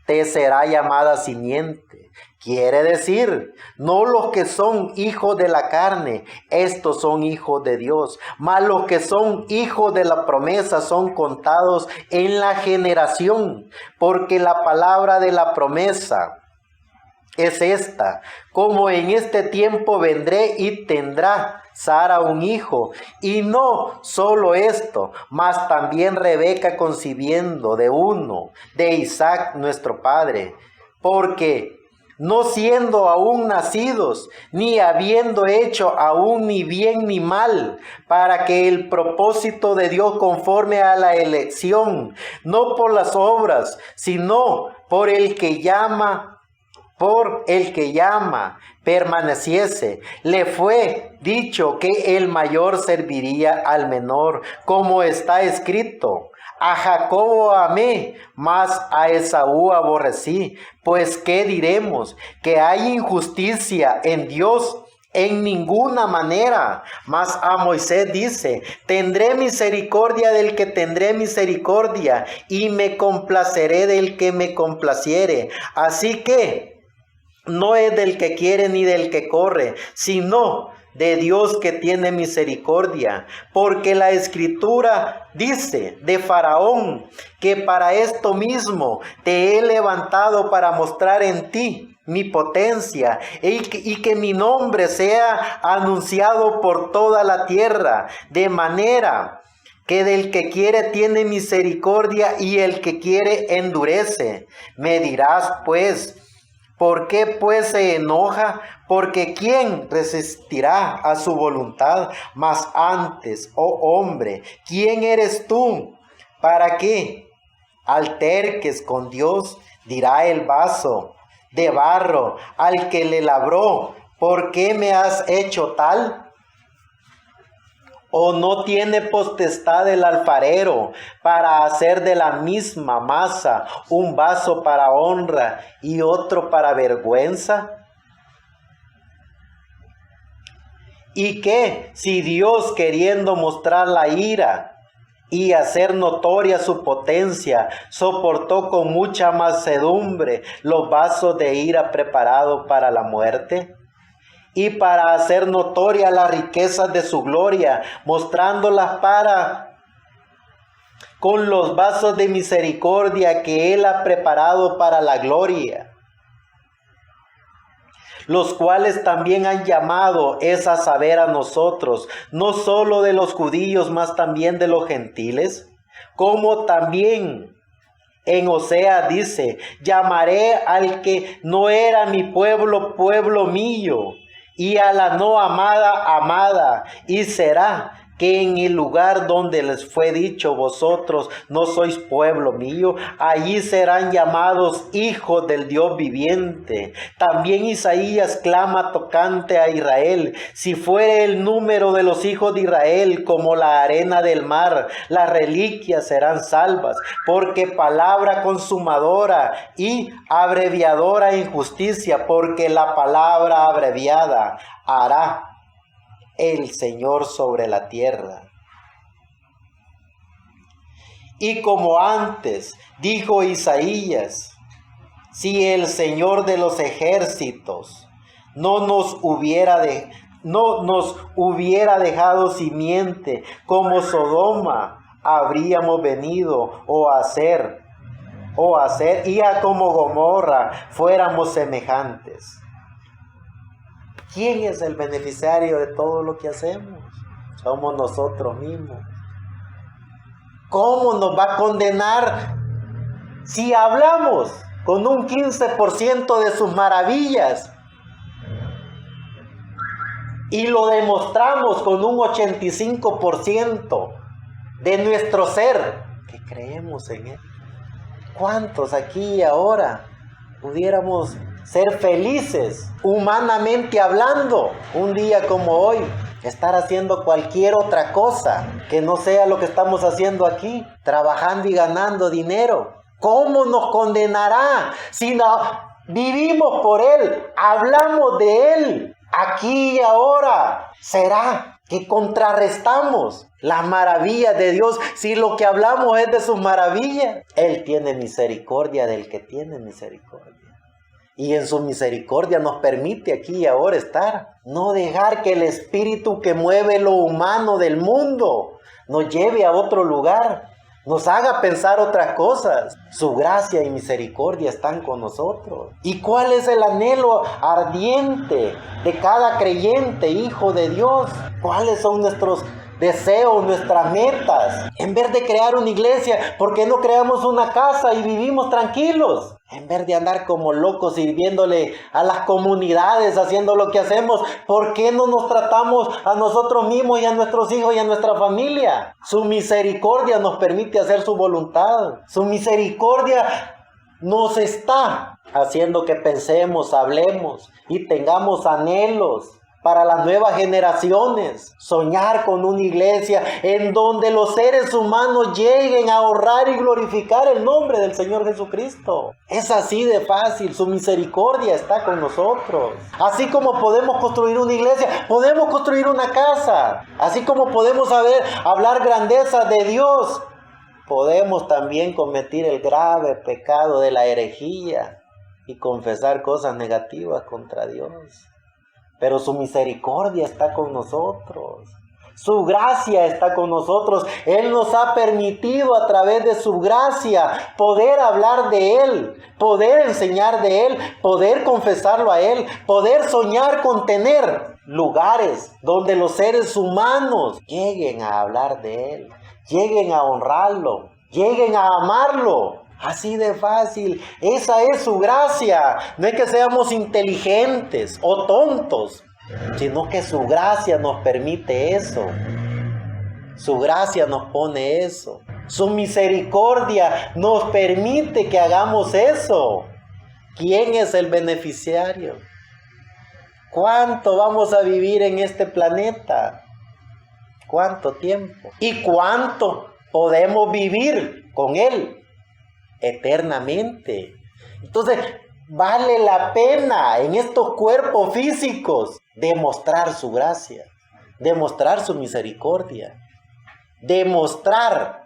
te será llamada simiente. Quiere decir, no los que son hijos de la carne, estos son hijos de Dios, mas los que son hijos de la promesa son contados en la generación, porque la palabra de la promesa es esta: como en este tiempo vendré y tendrá Sara un hijo. Y no solo esto, mas también Rebeca concibiendo de uno, de Isaac nuestro padre, porque no siendo aún nacidos, ni habiendo hecho aún ni bien ni mal, para que el propósito de Dios conforme a la elección, no por las obras, sino por el que llama, permaneciese, le fue dicho que el mayor serviría al menor, como está escrito: a Jacobo amé, mas a Esaú aborrecí. Pues ¿qué diremos? ¿Que hay injusticia en Dios? En ninguna manera. Mas a Moisés dice: tendré misericordia del que tendré misericordia, y me complaceré del que me complaciere. Así que no es del que quiere ni del que corre, sino de Dios que tiene misericordia. Porque la Escritura dice de Faraón que para esto mismo te he levantado, para mostrar en ti mi potencia y que mi nombre sea anunciado por toda la tierra, de manera que del que quiere tiene misericordia y el que quiere endurece. Me dirás pues, ¿por qué pues se enoja? Porque ¿quién resistirá a su voluntad? Mas antes, oh hombre, ¿quién eres tú para que alterques con Dios? Dirá el vaso de barro al que le labró: ¿por qué me has hecho tal? ¿O no tiene potestad el alfarero para hacer de la misma masa un vaso para honra y otro para vergüenza? ¿Y qué si Dios, queriendo mostrar la ira y hacer notoria su potencia, soportó con mucha mansedumbre los vasos de ira preparados para la muerte? Y para hacer notoria las riquezas de su gloria, mostrándolas con los vasos de misericordia que Él ha preparado para la gloria, los cuales también han llamado, es a saber, a nosotros, no solo de los judíos, mas también de los gentiles. Como también en Oseas dice, llamaré al que no era mi pueblo, pueblo mío, y a la no amada, amada, y será que en el lugar donde les fue dicho, vosotros no sois pueblo mío, allí serán llamados hijos del Dios viviente. También Isaías clama tocante a Israel, si fuere el número de los hijos de Israel como la arena del mar, las reliquias serán salvas, porque palabra consumadora y abreviadora en justicia, porque la palabra abreviada hará el Señor sobre la tierra. Y como antes dijo Isaías, si el Señor de los ejércitos no nos hubiera dejado simiente como Sodoma, habríamos venido o hacer y a como Gomorra fuéramos semejantes. ¿Quién es el beneficiario de todo lo que hacemos? Somos nosotros mismos. ¿Cómo nos va a condenar si hablamos con un 15% de sus maravillas y lo demostramos con un 85% de nuestro ser que creemos en Él? ¿Cuántos aquí y ahora pudiéramos ser felices, humanamente hablando, un día como hoy, estar haciendo cualquier otra cosa que no sea lo que estamos haciendo aquí, trabajando y ganando dinero? ¿Cómo nos condenará si no vivimos por Él, hablamos de Él, aquí y ahora? ¿Será que contrarrestamos las maravillas de Dios si lo que hablamos es de sus maravillas? Él tiene misericordia del que tiene misericordia. Y en su misericordia nos permite aquí y ahora estar. No dejar que el espíritu que mueve lo humano del mundo nos lleve a otro lugar, nos haga pensar otras cosas. Su gracia y misericordia están con nosotros. ¿Y cuál es el anhelo ardiente de cada creyente, hijo de Dios? ¿Cuáles son nuestros deseos, nuestras metas? En vez de crear una iglesia, ¿por qué no creamos una casa y vivimos tranquilos? En vez de andar como locos sirviéndole a las comunidades, haciendo lo que hacemos, ¿por qué no nos tratamos a nosotros mismos y a nuestros hijos y a nuestra familia? Su misericordia nos permite hacer su voluntad. Su misericordia nos está haciendo que pensemos, hablemos y tengamos anhelos para las nuevas generaciones. Soñar con una iglesia en donde los seres humanos lleguen a honrar y glorificar el nombre del Señor Jesucristo. Es así de fácil. Su misericordia está con nosotros. Así como podemos construir una iglesia, podemos construir una casa. Así como podemos hablar grandeza de Dios, podemos también cometer el grave pecado de la herejía y confesar cosas negativas contra Dios. Pero su misericordia está con nosotros. Su gracia está con nosotros. Él nos ha permitido a través de su gracia poder hablar de Él, poder enseñar de Él, poder confesarlo a Él, poder soñar con tener lugares donde los seres humanos lleguen a hablar de Él, lleguen a honrarlo, lleguen a amarlo. Así de fácil. Esa es su gracia. No es que seamos inteligentes o tontos, sino que su gracia nos permite eso. Su gracia nos pone eso. Su misericordia nos permite que hagamos eso. ¿Quién es el beneficiario? ¿Cuánto vamos a vivir en este planeta? ¿Cuánto tiempo? ¿Y cuánto podemos vivir con Él eternamente? Entonces, vale la pena en estos cuerpos físicos demostrar su gracia, demostrar su misericordia, demostrar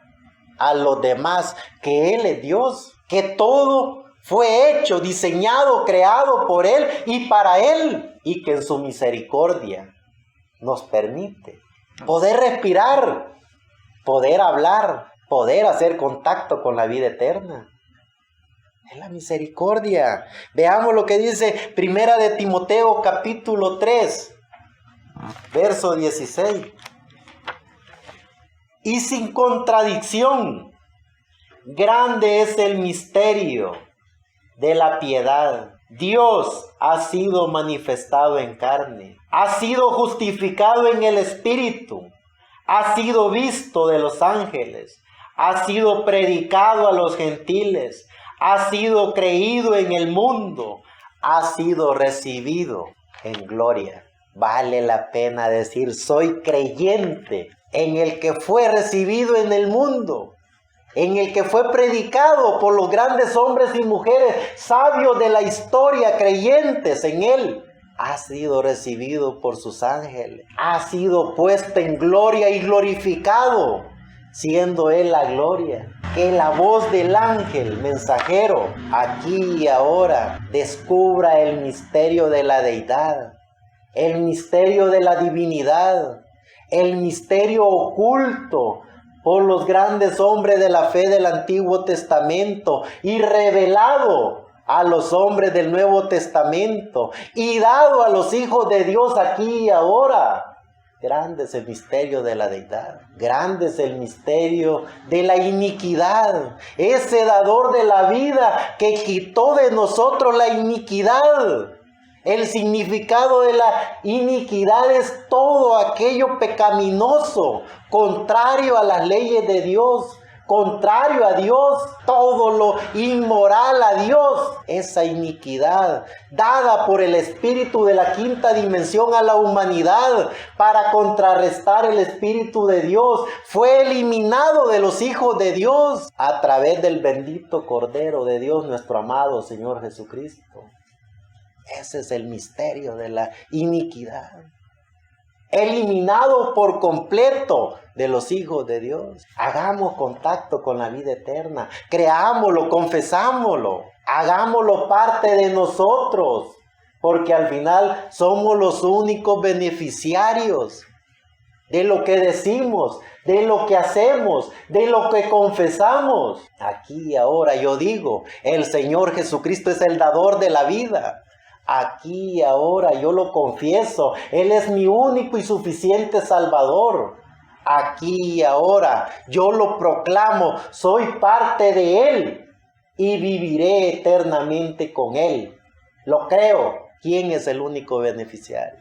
a los demás que Él es Dios, que todo fue hecho, diseñado, creado por Él y para Él, y que en su misericordia nos permite poder respirar, poder hablar, poder hacer contacto con la vida eterna. Es la misericordia. Veamos lo que dice Primera de Timoteo capítulo 3, verso 16. y sin contradicción. Grande es el misterio de la piedad. Dios ha sido manifestado en carne, ha sido justificado en el Espíritu, ha sido visto de los ángeles, ha sido predicado a los gentiles, ha sido creído en el mundo, ha sido recibido en gloria. Vale la pena decir, soy creyente en el que fue recibido en el mundo, en el que fue predicado por los grandes hombres y mujeres sabios de la historia, creyentes en él. Ha sido recibido por sus ángeles, ha sido puesto en gloria y glorificado, siendo él la gloria. Que la voz del ángel mensajero, aquí y ahora, descubra el misterio de la deidad, el misterio de la divinidad, el misterio oculto por los grandes hombres de la fe del Antiguo Testamento y revelado a los hombres del Nuevo Testamento y dado a los hijos de Dios aquí y ahora. Grande es el misterio de la deidad, grande es el misterio de la iniquidad, ese dador de la vida que quitó de nosotros la iniquidad. El significado de la iniquidad es todo aquello pecaminoso, contrario a las leyes de Dios, contrario a Dios, todo lo inmoral a Dios. Esa iniquidad dada por el espíritu de la quinta dimensión a la humanidad para contrarrestar el espíritu de Dios fue eliminado de los hijos de Dios a través del bendito Cordero de Dios, nuestro amado Señor Jesucristo. Ese es el misterio de la iniquidad. Eliminado por completo de los hijos de Dios. Hagamos contacto con la vida eterna. Creámoslo, confesámoslo. Hagámoslo parte de nosotros. Porque al final somos los únicos beneficiarios de lo que decimos, de lo que hacemos, de lo que confesamos. Aquí y ahora yo digo, el Señor Jesucristo es el dador de la vida. Aquí y ahora yo lo confieso, Él es mi único y suficiente Salvador. Aquí y ahora yo lo proclamo, soy parte de Él y viviré eternamente con Él. Lo creo. ¿Quién es el único beneficiario?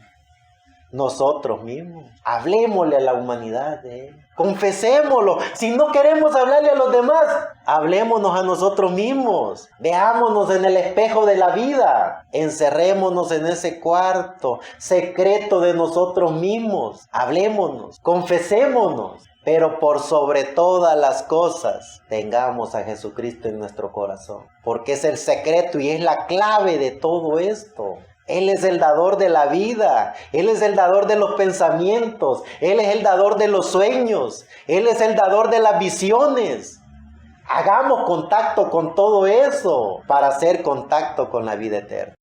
Nosotros mismos. Hablemosle a la humanidad de Él. Confesémoslo. Si no queremos hablarle a los demás, hablémonos a nosotros mismos. Veámonos en el espejo de la vida. Encerrémonos en ese cuarto secreto de nosotros mismos. Hablémonos. Confesémonos. Pero por sobre todas las cosas, tengamos a Jesucristo en nuestro corazón. Porque es el secreto y es la clave de todo esto. Él es el dador de la vida, Él es el dador de los pensamientos, Él es el dador de los sueños, Él es el dador de las visiones. Hagamos contacto con todo eso para hacer contacto con la vida eterna.